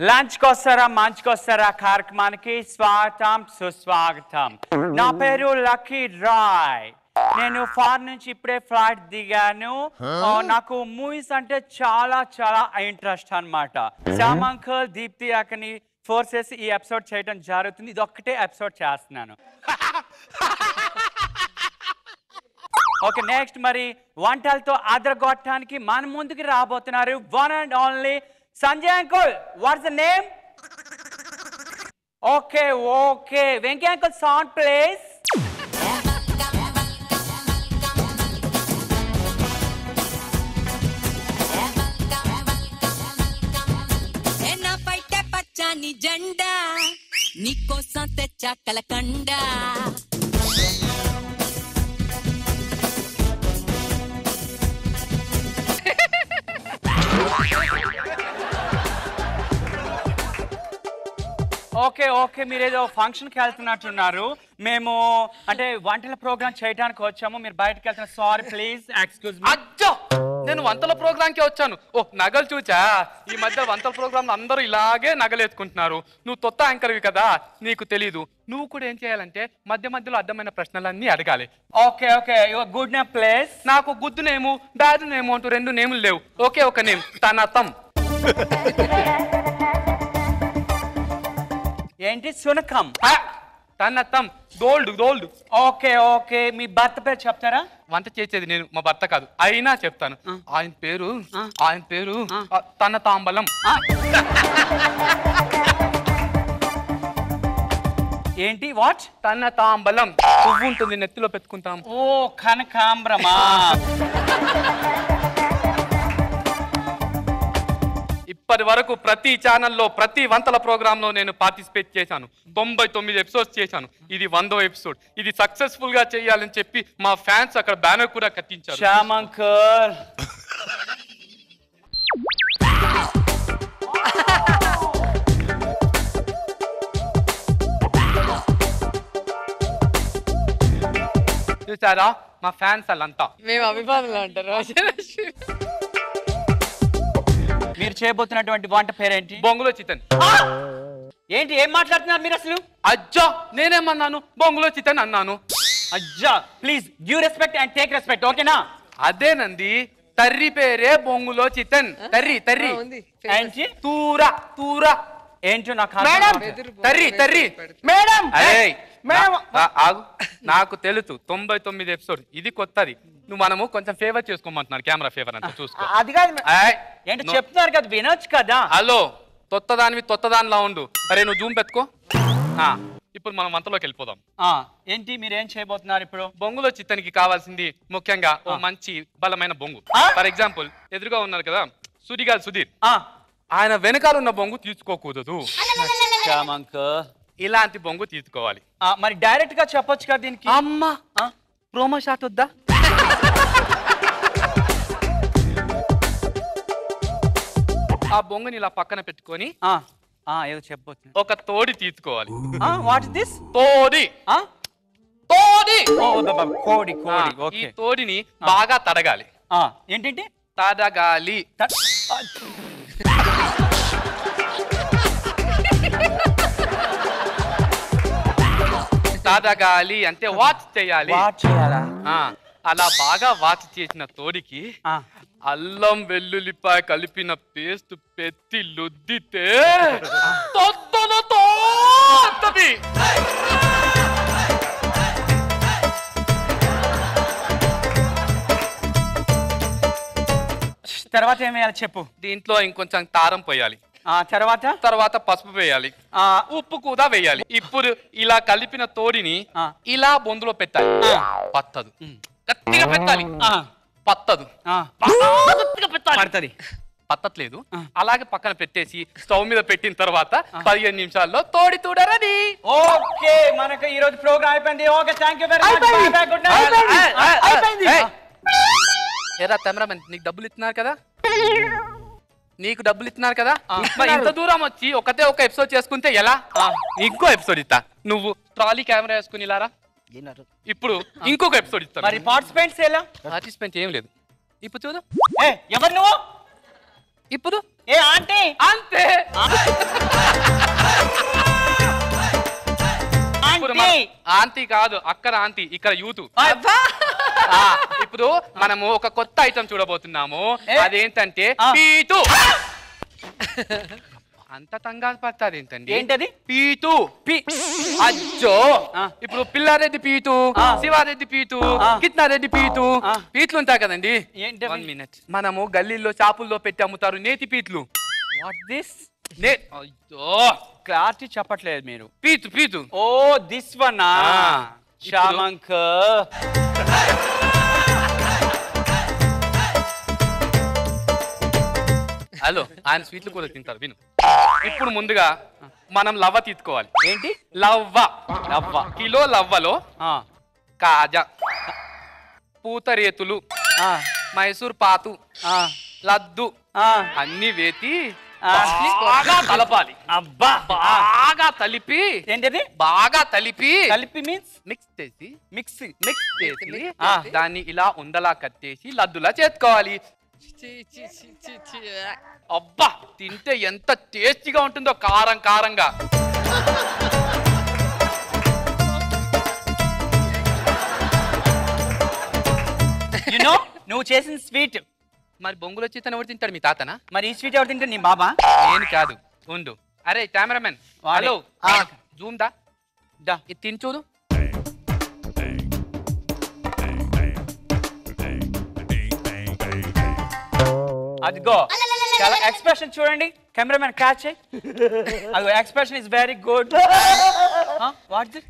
Lunch కొస్తారా మంచ్ కొస్తారా కార్యక్రమానికి స్వాగతం సుస్వాగతం. నా పేరు లక్కీ రాయ్. నేను ఫారెన్ నుంచి ఇప్పుడే ఫ్లైట్ దిగాను. నాకు మూవీస్ అంటే చాలా చాలా ఇంట్రెస్ట్ అన్నమాట. శ్యామ్ అంకుల్, దీప్తి అక్కని ఫోర్సెస్ ఈ ఎపిసోడ్ చేయడం జరుగుతుంది. ఇది ఒక్కటే ఎపిసోడ్ చేస్తున్నాను. ఓకే, నెక్స్ట్ మరి వంటలతో అదరగొట్టడానికి మన ముందుకు రాబోతున్నారు one and only Sanjay uncle. What's the name? Okay okay, Venky uncle sound please. పచ్చని జెండా నీకోసం తెచ్చా కలకండా. ఓకే ఓకే, మీరేదో ఫంక్షన్కి వెళ్తున్నట్టున్నారు. మేము అంటే వంటల ప్రోగ్రామ్ చేయడానికి వచ్చాము, మీరు బయటకు వెళ్తున్న. Sorry please excuse me. అచ్చో, నేను వంటల ప్రోగ్రామ్కి వచ్చాను. ఓ నగలు చూచా, ఈ మధ్య వంటల ప్రోగ్రాంలు అందరూ ఇలాగే నగలు ఎత్తుకుంటున్నారు. నువ్వు కొత్త యాంకర్వి కదా, నీకు తెలీదు. నువ్వు కూడా ఏం చేయాలంటే మధ్య మధ్యలో అర్థమైన ప్రశ్నలన్నీ అడగాలి. Okay okay, your good name please. నాకు గుడ్ నేము బ్యాడ్ నేము అంటూ రెండు నేములు లేవు. ఓకే ఒక నేమ్ తనతం. ఏంటి సునకం? తనతం గోల్డ్ గోల్డ్. ఓకే ఓకే, మీ భర్త పేరు చెప్తారా? వంట చేసేది నేను, మా భర్త కాదు. అయినా చెప్తాను. ఆయన పేరు తన తాంబలం. ఏంటి? వాట్? తన తాంబలం. పువ్వు ఉంటుంది, నెత్తిలో పెట్టుకుంటాం. ఓ కనకాంబరమా. ఇప్పటి వరకు ప్రతి ఛానల్లో ప్రతి వంటల ప్రోగ్రామ్ లో నేను పార్టిసిపేట్ చేశాను. 99 ఎపిసోడ్స్ చేశాను. ఇది 100వ ఎపిసోడ్. ఇది సక్సెస్ఫుల్ గా చేయాలని చెప్పి మా ఫ్యాన్స్ అక్కడ బ్యానర్ కూడా కట్టించారు. శ్యామ్ అంకుల్, చూసారా మా ఫ్యాన్స్ వాళ్ళంతా. మేము అభిమానులు అంటారు. మీరు చేయబోతున్నటువంటి వంట పేరేంటి? బొంగులో చికెన్. ఏంటి ఏం మాట్లాడుతున్నారు మీరు అసలు? అజ్జా, నేనేమన్నాను? బొంగులో చికెన్ అన్నాను. అజ్జా, please give respect and take respect, ఓకేనా? అదేనండి, తర్రి పేరే బొంగులో చికెన్. తర్రి తర్రి ఏంటి తూర తూర ఏంటో నాకు madam Tarri Tarri madam madam ఆగు. నాకు తెలుసు 99 ఎపిసోడ్, ఇది కొత్తది. మనము కొంచెం ఫేవర్ చేసుకోమంటున్నారు, కెమెరా ఫేవర్ అంతా చూసుకో. అది కాదు ఏంటి చెప్తున్నారు కదా, వినొచ్చు కదా. హలో, తొత్తదానిలా ఉండు. అరే నువ్వు జూమ్ పెట్టుకో. ఇప్పుడు మనం వంటలోకి వెళ్ళిపోదాం. ఏంటి మీరేం చేయబోతున్నారు ఇప్పుడు? బొంగులో చిత్తనికి కావాల్సింది ముఖ్యంగా ఓ మంచి బలమైన బొంగు. ఫర్ ఎగ్జాంపుల్ ఎదురుగా ఉన్నారు కదా సుడిగాలి సుధీర్, ఆయన వెనకాల ఉన్న బొంగు తీసుకోకూడదు. ఇలాంటి బొంగు తీసుకోవాలి. మరి డైరెక్ట్ గా చెప్పొచ్చు కదా దీనికి. అమ్మా ప్రోమో షాట్ వద్దా? ఆ బొంగుని ఇలా పక్కన పెట్టుకొని ఏదో చెప్పొచ్చు. ఒక తోడి తీసుకోవాలి. What is this? తోడి తోడి కోడి ఈ తోడిని బాగా తడగాలి. ఏంటంటే తడగాలి. తడగాలి అంటే వాచ్ చేయాలి. అలా బాగా వాచ్ చేసిన తోడికి అల్లం వెల్లుల్లిపాయ కలిపిన పేస్ట్ పెట్టి లుద్దితే తర్వాత ఏం వేయాలి చెప్పు. దీంట్లో ఇంకొంచెం కారం పోయాలి. తర్వాత పసుపు వేయాలి, ఉప్పు కూడా వేయాలి. ఇప్పుడు ఇలా కలిపిన తోడిని ఇలా బొందులో పెట్టాలి. పత్తదు, గట్టిగా పెట్టాలి. పత్తదు, గట్టిగా పెట్టాలి. పత్తట్లేదు, అలాగే పక్కన పెట్టేసి స్టవ్ మీద పెట్టిన తర్వాత 15 నిమిషాల్లో తోడి తూడరని. ఓకే, మనకు ఈ రోజు ప్రోగ్రామ్ అయిపోయింది. Okay, thank you very much. Good night. ఏరా కెమెరామెన్, నీకు డబ్బులు ఇస్తున్నారు కదా, మరి ఇంత దూరం వచ్చి ఒకటే ఒక ఎపిసోడ్ చేసుకుంటే ఎలా? ఇంకో ఎపిసోడ్ ఇస్తా, నువ్వు ట్రాలీ కెమెరా వేసుకుని ఇలారా. ఇప్పుడు ఇంకొక ఎపిసోడ్ ఇస్తా. మరి పార్టిసిపెంట్స్ ఎలా? పార్టిసిపెంట్ ఏం లేదు. ఇప్పుడు చూడు, ఎవరు నువ్వు? ఇప్పుడు ఆంటీ అంతే. ఆంటీ కాదు, అక్కడ ఆంటీ, ఇక్కడ యూత్. ఇప్పుడు మనము ఒక కొత్త ఐటమ్ చూడబోతున్నాము. అదేంటంటే పీతు. అంత తంగాలు పడుతుంది ఏంటండి? ఏంటది? పీతు. అజ్జో, ఇప్పుడు పిల్లారెడ్డి పీతు, శివారెడ్డి పీతు, కిట్నారెడ్డి పీతు, పీట్లు ఉంటాయి కదండి. 1 minute. మనము గల్లీల్లో షాపుల్లో పెట్టి అమ్ముతారు నేతి పీట్లు. What this? అయ్యో, క్లారిటీ చెప్పట్లేదు మీరు. పీతు పీతు. Oh this one. శ్యామంక హలో, ఆయన స్వీట్లు కూడా తింటారు, విను. ఇప్పుడు ముందుగా మనం లవ్వ తీసుకోవాలి. ఏంటి లవ్వ? కిలో లవ్వలో కాజా, పూతరేతులు, మైసూర్ పాతు, లడ్డు అన్ని వేసి బాగా కలపాలి. అబ్బా, బాగా తలిపి. ఏంటది? బాగా తలిపి మీన్స్ మిక్స్ చేసి దాన్ని ఇలా ఉండలా కట్టేసి లడ్డులా చేసుకోవాలి. అబ్బా, తింటే ఎంత టేస్టీగా ఉంటుందో, కారం కారంగా. నువ్వు చేసిన స్వీట్ మరి బొంగులో చిత్తని ఎవరు తింటాడు? మీ తాతనా? మరి ఈ స్వీట్ ఎవరు తింటాడు? నీ బాబా? నేను కాదు, ఉండు. అరే కెమెరామెన్, హలో, జూమ్ దా, ఇది తిని చూడు. అదిగో, చాలా ఎక్స్ప్రెషన్ చూడండి. కెమెరామెన్ క్యాచ్ చేయి. అదిగో, expression is very good. What this?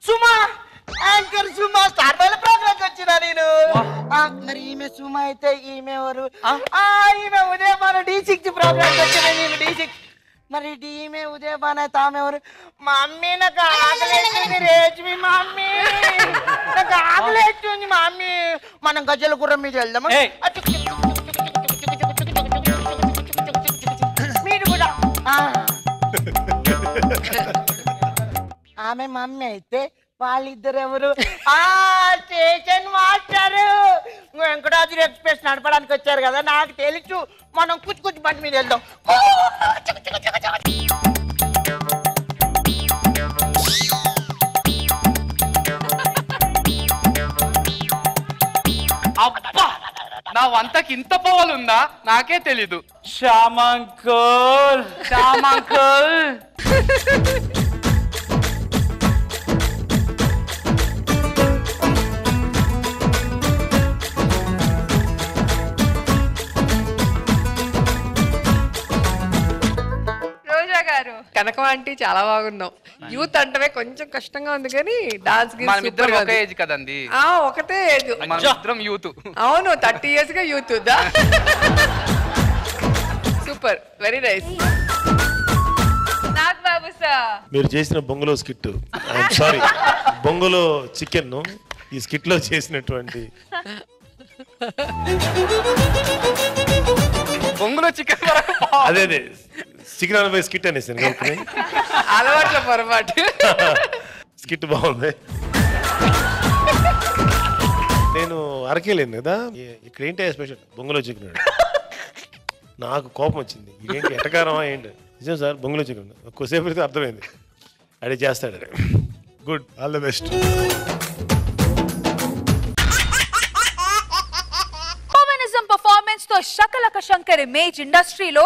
Suma, anchor Suma, star బైల ప్రోగ్రామ్ వచ్చినా నేను. మరి ఈమె సుమా అయితే ఈమె ఎవరు? ఈమె ఉదయభాను D6 ప్రోగ్రామ్ వచ్చినా నేను. D6 మరి ఈమె ఉదయభాను అయితే ఆమె ఎవరు? మమ్మీ నాకు ఆకలేస్తుంది రేష్మి. మమ్మీ నాకు ఆకలేస్తుంది మమ్మీ. మనం గజల గుర్రం మీద వెళ్దామా? మీరు కూడా. ఆమె మమ్మీ అయితే వాళ్ళిద్దరు ఎవరు? Station master. వెంకటాద్రి ఎక్స్ప్రెస్ నడపడానికి వచ్చారు కదా, నాకు తెలుసు మనం కుచ్చు బండి మీద వెళ్దాం. అబ్బా నా వంతకి ఇంత పోవాలుందా నాకే తెలీదు. శ్యామంకుల్ శ్యామంకుల్ రోజా గారు, కనకం ఆంటీ చాలా బాగున్నావు. యూత్ అంటే కొంచెం కష్టంగా ఉంది కానీ డాన్స్ మనమిద్దరం ఒకే ఏజ్ కదండి. ఒకటే ఏజ్, మనమిద్దరం యూత్. అవును 30 years గా youth. Super, very nice. Nag Babu sir, మీరు చేసిన బొంగులో స్కిట్, సారీ బొంగులో చికెన్ ఈ స్కిట్ లో చేసినటువంటి బొంగులో చికెన్ అదే చికెన్ అనబై స్కిట్ అనేసి అలవాట్ల పొరపాటు. స్కిట్ బాగుంది. నేను అరకేలేను కదా, ఇక్కడ ఏంటి స్పెషల్ బొంగులో చికెన్. నాకు కోపం వచ్చింది, ఏంటి ఎటకారమా ఏంటి. నిజం సార్ బొంగులో చికెన్ కొద్దిసేపు అయితే అర్థమైంది, అడే చేస్తాడు. Good, all the best. Performance తో శకలక శంకర్ ఇమేజ్ ఇండస్ట్రీలో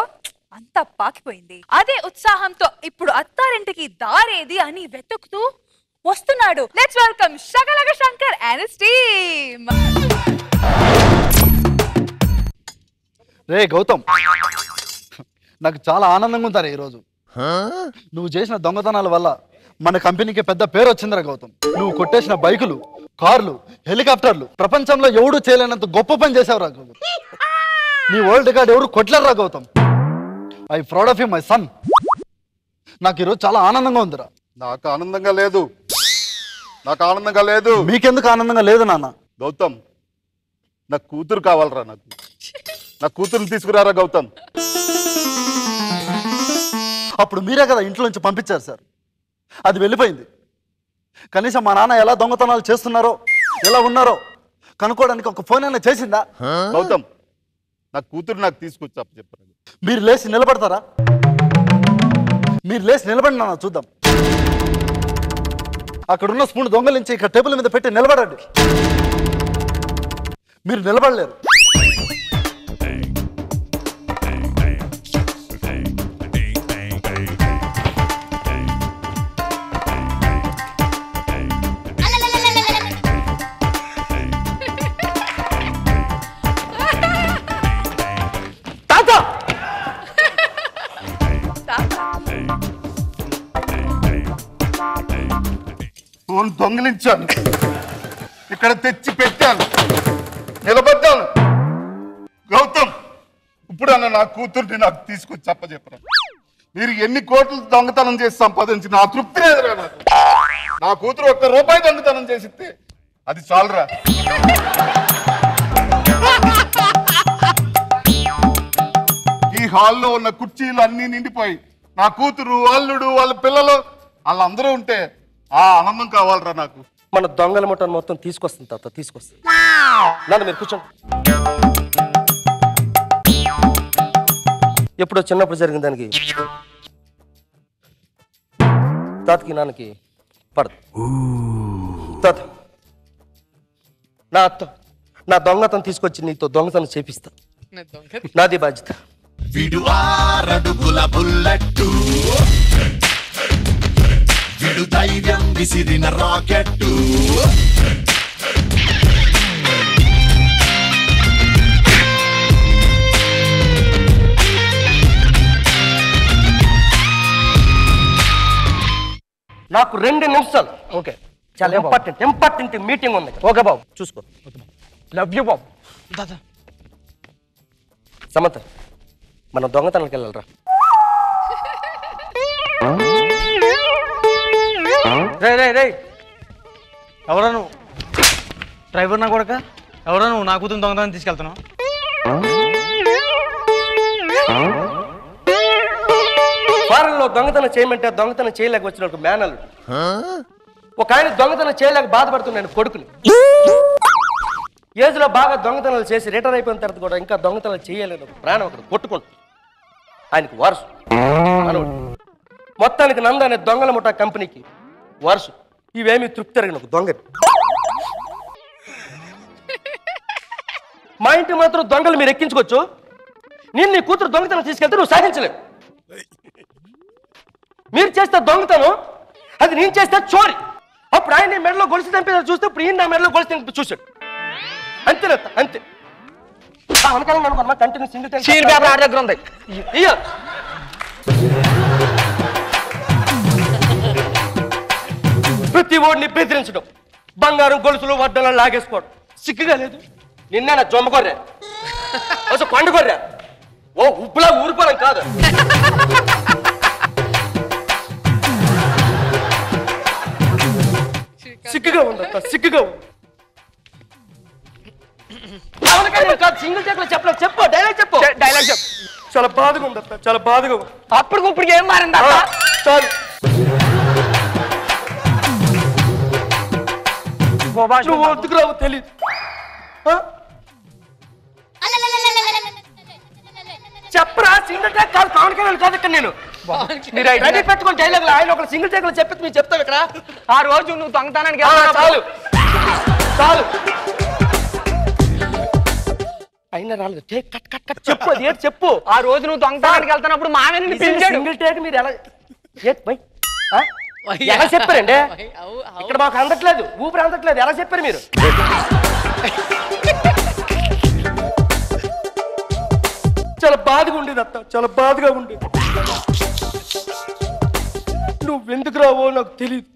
అంతా పాకిపోయింది. అదే ఉత్సాహంతో ఇప్పుడు అత్తారింటికి దారేది అని వెతుకుతూ వస్తున్నాడు. Let's welcome Shakalaka Shankar and his team. రే గౌతమ్, నాకు చాలా ఆనందంగా ఉంటారు ఈరోజు. నువ్వు చేసిన దొంగతనాల వల్ల మన కంపెనీకి పెద్ద పేరు వచ్చిందిరా గౌతమ్. నువ్వు కొట్టేసిన బైకులు, కార్లు, హెలికాప్టర్లు ప్రపంచంలో ఎవడు చేయలేనంత గొప్ప పని చేసావురా గౌతమ్. నీ వరల్డ్ రికార్డ్ ఎవరు కొట్టలేరురా Gautam. I proud of you my son. నాకు ఈరోజు చాలా ఆనందంగా ఉందిరా. నాకు ఆనందంగా లేదు, నాకు ఆనందంగా లేదు. మీకెందుకు ఆనందంగా లేదు నాన్న? గౌతమ్, నా కూతురు కావాలరా. నా కూతురుని తీసుకురారా గౌతమ్. అప్పుడు మీరే కదా ఇంట్లో నుంచి పంపించారు సార్, అది వెళ్ళిపోయింది. కనీసం మా నాన్న ఎలా దొంగతనాలు చేస్తున్నారో, ఎలా ఉన్నారో కనుక్కోవడానికి ఒక ఫోన్ అయినా చేసిందా? గౌతమ్, నా కూతురు నాకు తీసుకొచ్చా చెప్పారు. మీరు లేచి నిలబడతారా? మీరు లేచి నిలబడి నాన్న చూద్దాం. అక్కడున్న స్పూన్ దొంగలించి ఇక్కడ టేబుల్ మీద పెట్టి నిలబడండి. మీరు నిలబడలేరు. ఫోన్ దొంగిలించాను, ఇక్కడ తెచ్చి పెట్టాను, నిలబడ్డాను. గౌతమ్, ఇప్పుడు అన్న నా కూతుర్ని నాకు తీసుకొచ్చి చెప్పరా. మీరు ఎన్ని కోట్లు దొంగతనం చేసి సంపాదించిన ఆ తృప్తి లేదురా నాకు. నా కూతురు ₹1 దొంగతనం చేసిస్తే అది చాలురా. ఈ హాల్లో ఉన్న కుర్చీలు అన్ని నిండిపోయి నా కూతురు, అల్లుడు, వాళ్ళ పిల్లలు వాళ్ళందరూ ఉంటే ఆ ఆనందం కావాలరా నాకు. మన దొంగల ముఠాను మొత్తం తీసుకొస్తుంది తాత, తీసుకొస్తుంది. నాన్న మీరు కూర్చోండి. ఎప్పుడో చిన్నప్పుడు జరిగిన దానికి తాతకి నాన్నకి పడదు. తాత, నా దొంగతనం తీసుకొచ్చి నీతో దొంగతనం చేపిస్తా. నాది బాధ్యత. విడు 6 అడుగుల బుల్లెట్టు, విడు ధైర్యం విసిరిన రాకెట్టు. నాకు 2 నిమిషాలు. ఓకే, చాలా ఇంపార్టెంట్ మీటింగ్ ఉంది. ఓకే బాబు, చూసుకో. లవ్ యూ బాబు. సమంత, మనం దొంగతనానికి వెళ్ళాలరా. ఎవరా నువ్వు? డ్రైవర్ నా కొడక? ఎవరా నువ్వు నా కూతురు దొంగతనం తీసుకెళ్తున్నావు? ఫారెన్ లో దొంగతనం చేయమంటే దొంగతనం చేయలేక వచ్చిన మేనలు. ఒక ఆయన దొంగతనం చేయలేక బాధపడుతున్నాను కొడుకుని. ఏజ్లో బాగా దొంగతనాలు చేసి రిటైర్ అయిపోయిన తర్వాత కూడా ఇంకా దొంగతనాలు చేయలేను ప్రాణం అక్కడ కొట్టుకుంటుంది. ఆయనకి వారసు మనోడు. మొత్తానికి నంద అనే దొంగల ముఠా కంపెనీకి వారసు. ఇవేమీ తృప్తి తిరగను ఒక దొంగని. మా ఇంటికి మాత్రం దొంగలు మీరు ఎక్కించుకోవచ్చు. నేను నీ కూతురు దొంగతనం తీసుకెళ్తే నువ్వు సాధించలేవు. మీరు చేస్తే దొంగతనం, అది నేను చేస్తే చోరీ. అప్పుడు ఆయన మెడలో గొలుసు తెంపేది చూస్తే ఇప్పుడు ఈయన నా మెడలో గొలుసు తెంపి చూశాడు. అంతేనా? అంతే. అనకాలం అనుకున్నా కంటిన్యూ సింగిల్ షీట్ పేపర్ ఆడ దగ్గర ఉంది. ప్రతి ఓడిని బెదిరించడం, బంగారం గొలుసులు వడ్డలను లాగేసుకోవడం సిగ్గుగా లేదు? నిన్న నా జొమ్మ కొర్రా, అసలు కొండ కొర్రా, ఓ ఉప్పులా ఊరిపోవడం కాదు. సిగ్గుగా ఉందంట, సిగ్గుగా ఉంది. సింగిల్ టేక్ లో చెప్పలేదు. చెప్పు, డైలాగ్ చెప్పు. డైలాగ్ చెప్పు. చాలా బాధగా ఉందట, చాలా బాధగా ఉంది. అప్పటికప్పుడు ఏం మారింది? చాలు. నువ్వు ఎందుకు రావు తెలియదు. చెప్పరా, సింగిల్ టేక్ కాదు, పవన్ కళ్యాణ్ కాదు ఇక్కడ. నేను రెడీ పెట్టుకుని డైలాగ్ ఆయన ఒక సింగిల్ టేక్ లో చెప్పి మీరు చెప్తావు ఇక్కడ. ఆ రోజు నువ్వు దొంగతనానికి చాలు చాలు. అయినా రాలేదు. టేక్ కట్ కట్ కట్ చెప్పు, అది ఏంటి చెప్పు. ఆ రోజు నువ్వు దొంగతనానికి వెళ్తున్నప్పుడు మామని పిలిచాడు. సింగిల్ టేక్ మీరు ఎలా ఎలా చెప్పారండి? ఇక్కడ మాకు అందట్లేదు, ఊపిరి అందట్లేదు. ఎలా చెప్పారు మీరు? చాలా బాధగా ఉండేది అత్త, చాలా బాధగా ఉండేది. నువ్వెందుకు రావో నాకు తెలియదు.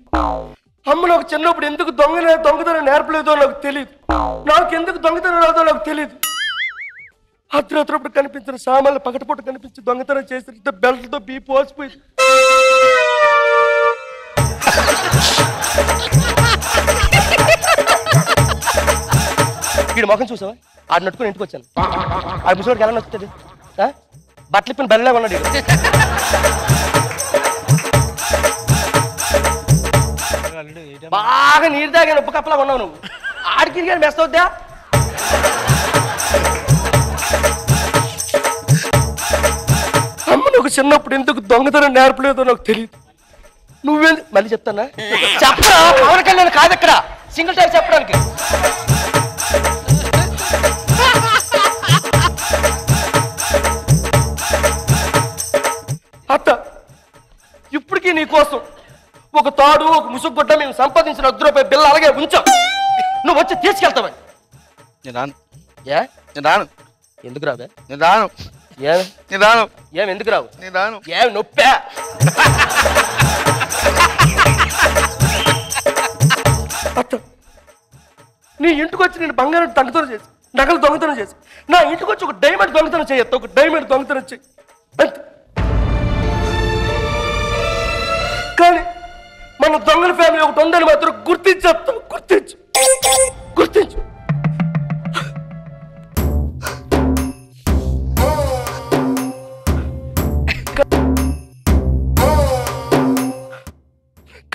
అమ్మ నాకు చిన్నప్పుడు ఎందుకు దొంగతనం నేర్పలేదో నాకు తెలియదు. నాకెందుకు దొంగతనం రాదో నాకు తెలియదు. అర్ధరాత్రప్పుడు కనిపించిన సామాన్లు పగటపూట కనిపించి దొంగతనం చేసి బెల్ట్తో బీపు పోసిపోయింది. వీడు మొఖం చూసావా? ఆడు నట్టుకుని ఇంటికి వచ్చాను. ఆ ముసలికి ఎలా నచ్చుతుంది? బట్టలు ఇప్పిన బెల్లగా ఉన్నాడు. బాగా నీరు తాగాను, ఉప్పు కప్పలా ఉన్నావు నువ్వు. ఆడికి కానీ మెస్ అవుద్దా? అమ్మ నాకు చిన్నప్పుడు ఎందుకు దొంగతనం నేర్పలేదో నాకు తెలియదు. నువ్వెందుకు మళ్ళీ చెప్తానా? చెప్పరా, పవన్ కళ్యాణ్ కాదు ఇక్కడ సింగిల్ టైం చెప్పడానికి. అత్త, ఇప్పటికీ నీ కోసం ఒక తాడు, ఒక ముసుగు గుడ్డ మేము సంపాదించిన ₹100 బిల్ల అలాగే ఉంచాం. నువ్వు వచ్చి తీసుకెళ్తావని. నేను రాను. ఏ నేను రాను. ఎందుకు రావే? నేను రాను. నేను రాను. ఏం ఎందుకు రావు? నేను రాను. ఏం నొప్పా? అత్త, నీ ఇంటికి వచ్చి నేను బంగారం దొంగతనం చేసి, నగలు దొంగతనం చేసి, నా ఇంటికి వచ్చి ఒక డైమండ్ దొంగతనం చేయొద్దు, ఒక డైమండ్ దొంగతనం చేయి అంతే. కానీ మన దొంగల ఫ్యామిలీ ఒకటి ఉందని మాత్రం గుర్తించేస్తాం. గుర్తించు, గుర్తించు.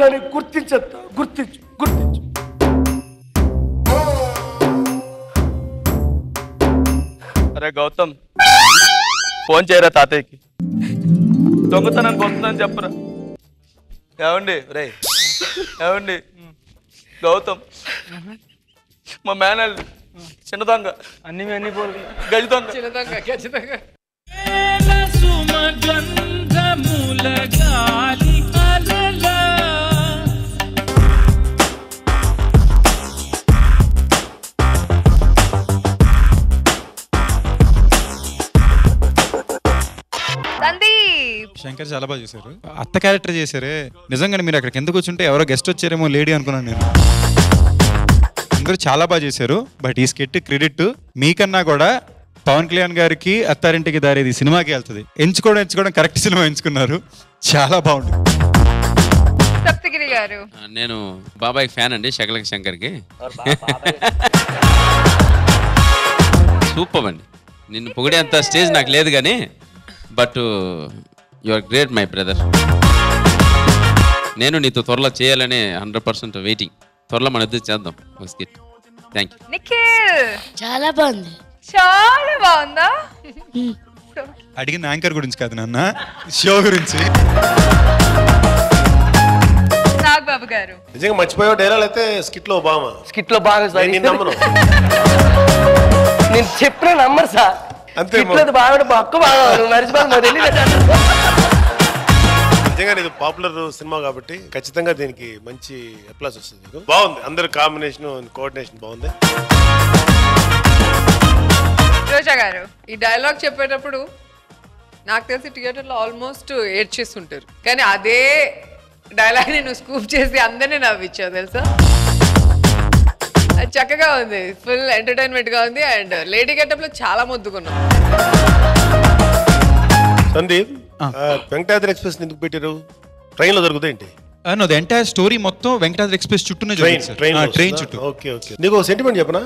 కానీ గుర్తించేస్తా, గుర్తించు, గుర్తించు. అరే గౌతమ్, ఫోన్ చేయరా తాతయ్యకి, దొంగతనానికి వస్తుందని చెప్పరా. ఏమండి రే, ఏమండి గౌతమ్, మా మేనల్ చిన్న దొంగ, అన్ని పోలు గజ దొంగ, చిన్న దొంగ, గజ దొంగ. శంకర్ చాలా బాగా చేశారు. అత్త క్యారెక్టర్ చేశారే, నిజంగానే మీరు అక్కడికి ఎందుకు వచ్చుంటే ఎవరో గెస్ట్ వచ్చారేమో లేడీ అనుకున్నాను నేను. అందరూ చాలా బాగా చేశారు. బట్ ఈ స్కెట్ క్రెడిట్ మీకన్నా కూడా పవన్ కళ్యాణ్ గారికి అత్తారింటికి దారేది సినిమాకి వెళ్తుంది. ఎంచుకోవడం కరెక్ట్ సినిమా ఎంచుకున్నారు. చాలా బాగుంటుంది. సప్తగిరి గారు, నేను బాబాయ్ ఫ్యాన్ అండి, శకలక శంకర్కి. సూపర్ అండి. నిన్ను పొగిడేంత స్టేజ్ నాకు లేదు కానీ, but you are great my brother. నేను నీతో త్వరలో చేయాలని 100% వెయిటింగ్. త్వరలో మన ఇద్దరు చేద్దాం ఒక స్కిట్. Thank you. నిఖిల్ చాలా బాగుంది. చాలా బాగుందా? అడిగిన యాంకర్ గురించి కాదు నాన్న, షో గురించి. నాగబాబు గారు నిజంగా మర్చిపోయే డైలాగ్ అయితే స్కిట్ లో బామా. స్కిట్ లో బాగా నేను నమ్మను. నేను చెప్పిన నమ్మరు సార్. అంతే బాగా పక్క బాగా మర్చిపోయి నిజంగా ఇది పాపులర్ సినిమా కాబట్టి ఖచ్చితంగా దీనికి మంచి అప్లాస్ వస్తుంది. మీకు బాగుంది, అందరి కాంబినేషన్ కోఆర్డినేషన్ బాగుంది. రోజా గారు ఈ డైలాగ్ చెప్పేటప్పుడు నాకు తెలిసి థియేటర్లో ఆల్మోస్ట్ ఏడ్చేస్తుంటారు, కానీ అదే డైలాగ్ నేను స్కూప్ చేసి అందరినీ నవ్వించావు తెలుసా. అది చక్కగా ఉంది, ఫుల్ ఎంటర్టైన్మెంట్ గా ఉంది. అండ్ లేడీ గెటప్ లో చాలా ముద్దుకున్నాం. సందీప్, వెంకటాద్రి ఎక్స్ప్రెస్ ఎందుకు పెట్టారు? ట్రైన్ లో దొరుకుతాయి ఏంటి? ఎంటైర్ స్టోరీ మొత్తం వెంకటాద్రి ఎక్స్ప్రెస్ చుట్టూనే ట్రైన్ చుట్టూ. Okay okay. నీకు సెంటిమెంట్ చెప్పనా?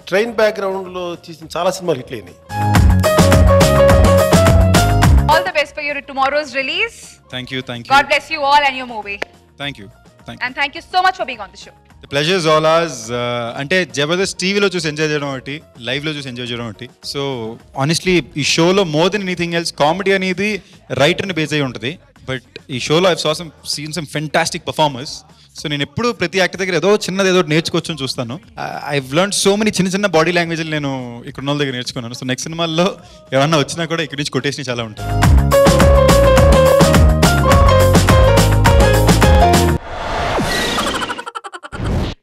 ట్రైన్ బ్యాక్గ్రౌండ్ లో తీసిన చాలా సినిమాలు హిట్ అయినాయి. All the best for your tomorrow's release. Thank you. God bless you all and your movie. Thank you. And thank you so much for being on the show. The pleasure is all ours. అంటే జబర్దస్త్ టీవీలో చూసి enjoy చేయడం ఒకటి, live లో చూసి enjoy చేయడం ఒకటి. So honestly ఈ షోలో more than anything else comedy అనేది రైటర్ని బేస్ అయి ఉంటుంది. బట్ ఈ షోలో I saw scene some fantastic performers. So నేను ఎప్పుడు ప్రతి యాక్టర్ దగ్గర ఏదో చిన్నది ఏదో నేర్చుకోవచ్చు చూస్తాను. ఐ లెర్న్ సో మెనీ చిన్న బాడీ లాంగ్వేజ్లు నేను ఇక్కడ ఉన్న దగ్గర నేర్చుకున్నాను. సో నెక్స్ట్ సినిమాల్లో ఏమన్నా వచ్చినా కూడా ఇక్కడి నుంచి కొటేషన్ చాలా ఉంటుంది.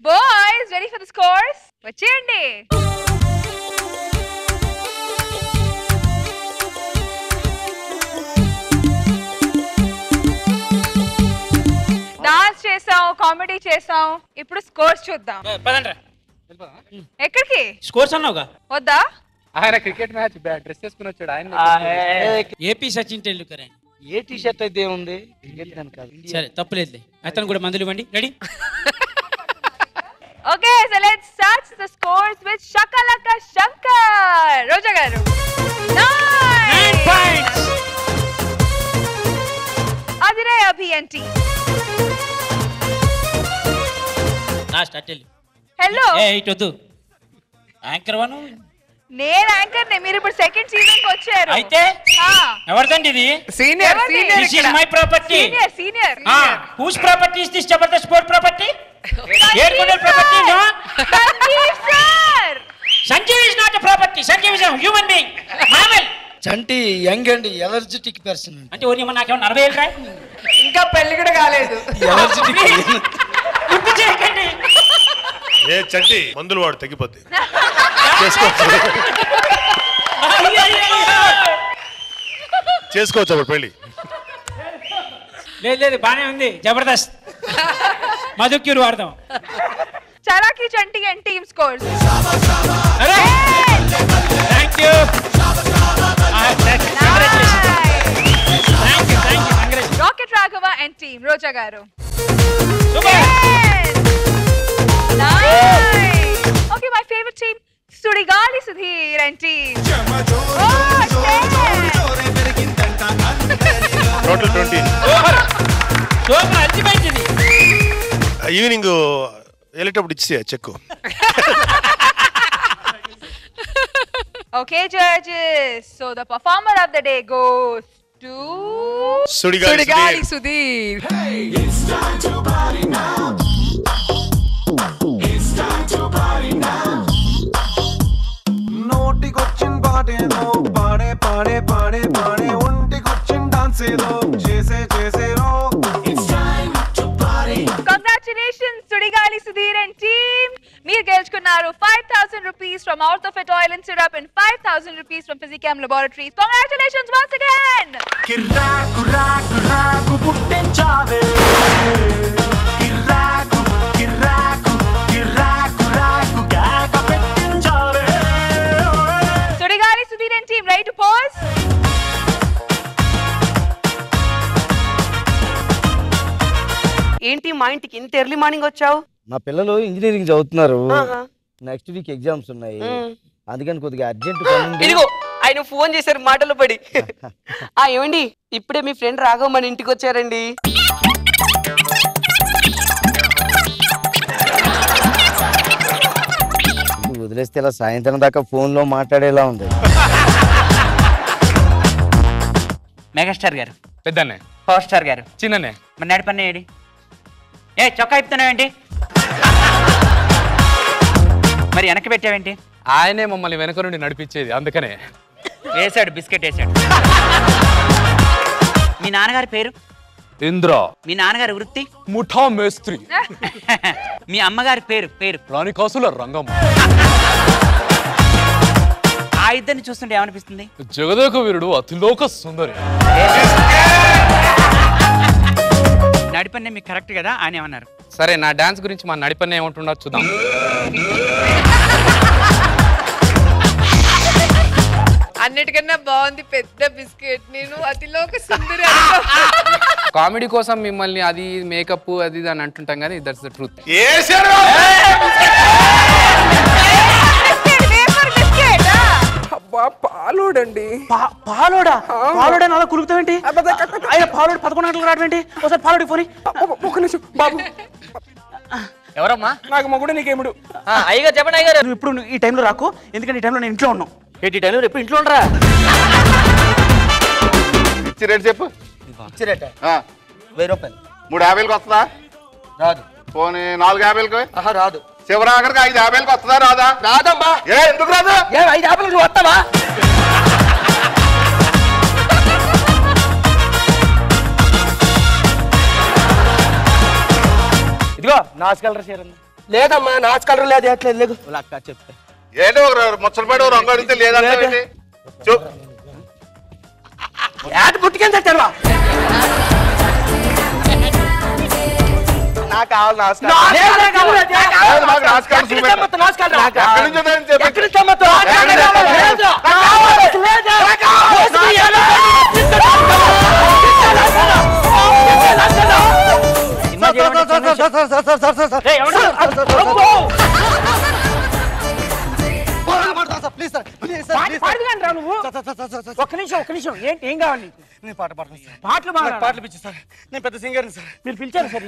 Boys, ready for the scores? వచ్చేయండి. డాన్స్ చేసాం, కామెడీ చేసాం, ఇప్పుడు స్కోర్స్ చూద్దాం. ఎక్కడికి? స్కోర్స్ అన్నావుగా. వద్దా? ఆయన క్రికెట్ మ్యాచ్ డ్రెస్ వేసుకుని వచ్చాడు ఆయన. ఏపీ సచిన్ టెండూల్కర్. ఏ టీ షర్ట్ అయితే ఉంది క్రికెట్ దాని కాదు. సరే తప్పులేదు, అతను కూడా మందులు ఇవ్వండి. Ready? Okay, so let's start the scores with Shakalaka Shankar. Roja garu. 9 points. Adiray Abhiyanti. Last అటెల్. Hello. ఇటు వద్దు. Anchor one. నేను యాంకర్ నే, మీరు ఇప్పుడు సెకండ్ సీజన్ కి వచ్చారు. అయితే ఎవరిదండి ఇది? Senior. This is my property. Senior. Whose property is this Jabardast sport property? Air property, no? Sanjeev sir. Sanjeev is not a property. Sanjeev is a human being. Mammal. Chanti young and energetic person. అంటే ఓ నిమ్మ నాకేమన్నా 40 ఏళ్ళు రా? ఇంకా పెళ్లి కూడా కాలేదు. గుర్తు చేయకండి. ఏ చంటి మందులు వాడు తగ్గిపోద్ది. చేసుకోవచ్చు అప్పుడు పెళ్లి. లేదు బానే ఉంది. జబర్దస్త్ మధుక్యూర్ వాడదాం. Charaki Chanti and team scores. Thank you. Rocket Raghava and team Roja garu. 9. Okay, my favorite team Sudigali Sudhir and team. Total 20. Evening వెళ్ళేటప్పుడు ఇచ్చి చెక్కు. Okay, judges. So the performer of the day goes to Sudigali Sudhir. Hey, it's time to party now. It's time to party now. నోటికొచ్చిన పాటేదో పాడే పాడే పాడే పాడే ఒంటికొచ్చిన dance ఏదో చేసే చేసేరో. It's time to party. Congratulations Sudigali Sudhir and team. మీరు గెలుచుకున్నారు 5,000 rupees from Out of It Oil and Syrup and 5,000 rupees from Physicam Laboratories. Congratulations once again. కిర్రాకు రాకు రాకు పుట్టించావే. కిర్రాకు కిర్రాకు కిర్రాకు రాకు కేక పెట్టించావే. Sudigali Sudhir and team, ready to pause? ఏంటి మా ఇంటికి ఇంత ఎర్లీ మార్నింగ్ వచ్చావు? మా పిల్లలు ఇంజనీరింగ్ చదువుతున్నారు. నెక్స్ట్ వీక్ ఎగ్జామ్స్ ఉన్నాయి, అందుకని కొద్దిగా అర్జెంట్ పని. ఇదిగో ఆయన ఫోన్ చేశారు మాటలు పడి. ఏమండి ఇప్పుడే మీ ఫ్రెండ్ రాఘవ్ మన ఇంటికి వచ్చారండి. వదిలేస్తే ఇలా సాయంత్రం దాకా ఫోన్లో మాట్లాడేలా ఉంది. మెగాస్టార్ గారు, పెద్దన్నే, పవర్ స్టార్ గారు, చిన్ననే, మరి నడిపన్న ఏడి? ఏ చొక్కా ఇస్తున్నావేంటి? మరి వెనక్కి పెట్టావేంటి? ఆయనే మమ్మల్ని వెనక నుండి నడిపించేది, అందుకనే వేసాడు, బిస్కెట్ వేసాడు. మీ నాన్నగారి పేరు? ఇంద్ర. మీ నాన్నగారి వృత్తి? ముఠా మేస్త్రి. మీ అమ్మగారి పేరు? రాణికాసుల రంగమ్మ. ఆ ఇద్దరిని చూస్తుంటే ఏమనిపిస్తుంది? జగదేక వీరుడు అతిలోక సుందరి. నడిపన్నే మీకు కరెక్ట్ కదా? ఆయన ఏమన్నారు? సరే, నా డాన్స్ గురించి మా నడిపన్నే ఏమంటున్నా చూద్దాం. అన్నిటికన్నా బాగుంది పెద్ద బిస్కెట్. నేను అతిలోక సుందరి. కామెడీ కోసం మిమ్మల్ని అది మేకప్ అది అని అంటుంటాం కానీ దట్స్ ద ట్రూత్. అబ్బా పాలోడండి. పాలోడా? పాలోడని అలా కులుగుతావేంటి? ఆయన పాలోడు 11 గంటలకు రావడమేంటి? ఒకసారి పాలోడి పోని. ఒక నిమిషం బాబు. ఎవరమ్మా? నాకు మొగుడు నీకేముడు. అయ్యగారు చెప్పండి. అయ్యగారు నువ్వు ఇప్పుడు ఈ టైంలో రాకు, ఎందుకంటే ఈ టైంలో నేను ఇంట్లో ఉన్నాను. ఈ టైంలో ఎప్పుడు ఇంట్లో ఉండరా? ఇచ్చి రేటు చెప్పు. ఇచ్చి రేట 1000 రూపాయలు. 350కి వస్తుందా? రాదు. పోనీ 450కి? రాదు. శివరాఖరికి 550కి వస్తుందా? రాదా? రాదమ్మా. ఎందుకు రాదు? 550 నువ్వు వస్తావా? ఇదిగో నాచు కలర్ చీర లేదమ్మా, నాచు కలర్ లేదు. ఎట్లేదు లేదు. అక్క చెప్తా. ఏంటో ఒక ముచ్చలపేట రంగు అడిగితే లేదంటే పుట్టుకేం తెచ్చారు? నాకు కావాలి ఒక్క నిమిషం ఏంటి? ఏం కావాలి? నేను పాట పాడతాను సార్. పాటలు పాటలు పిచ్చి సార్. నేను పెద్ద సింగర్ని సార్. మీరు పిలిచారు సార్.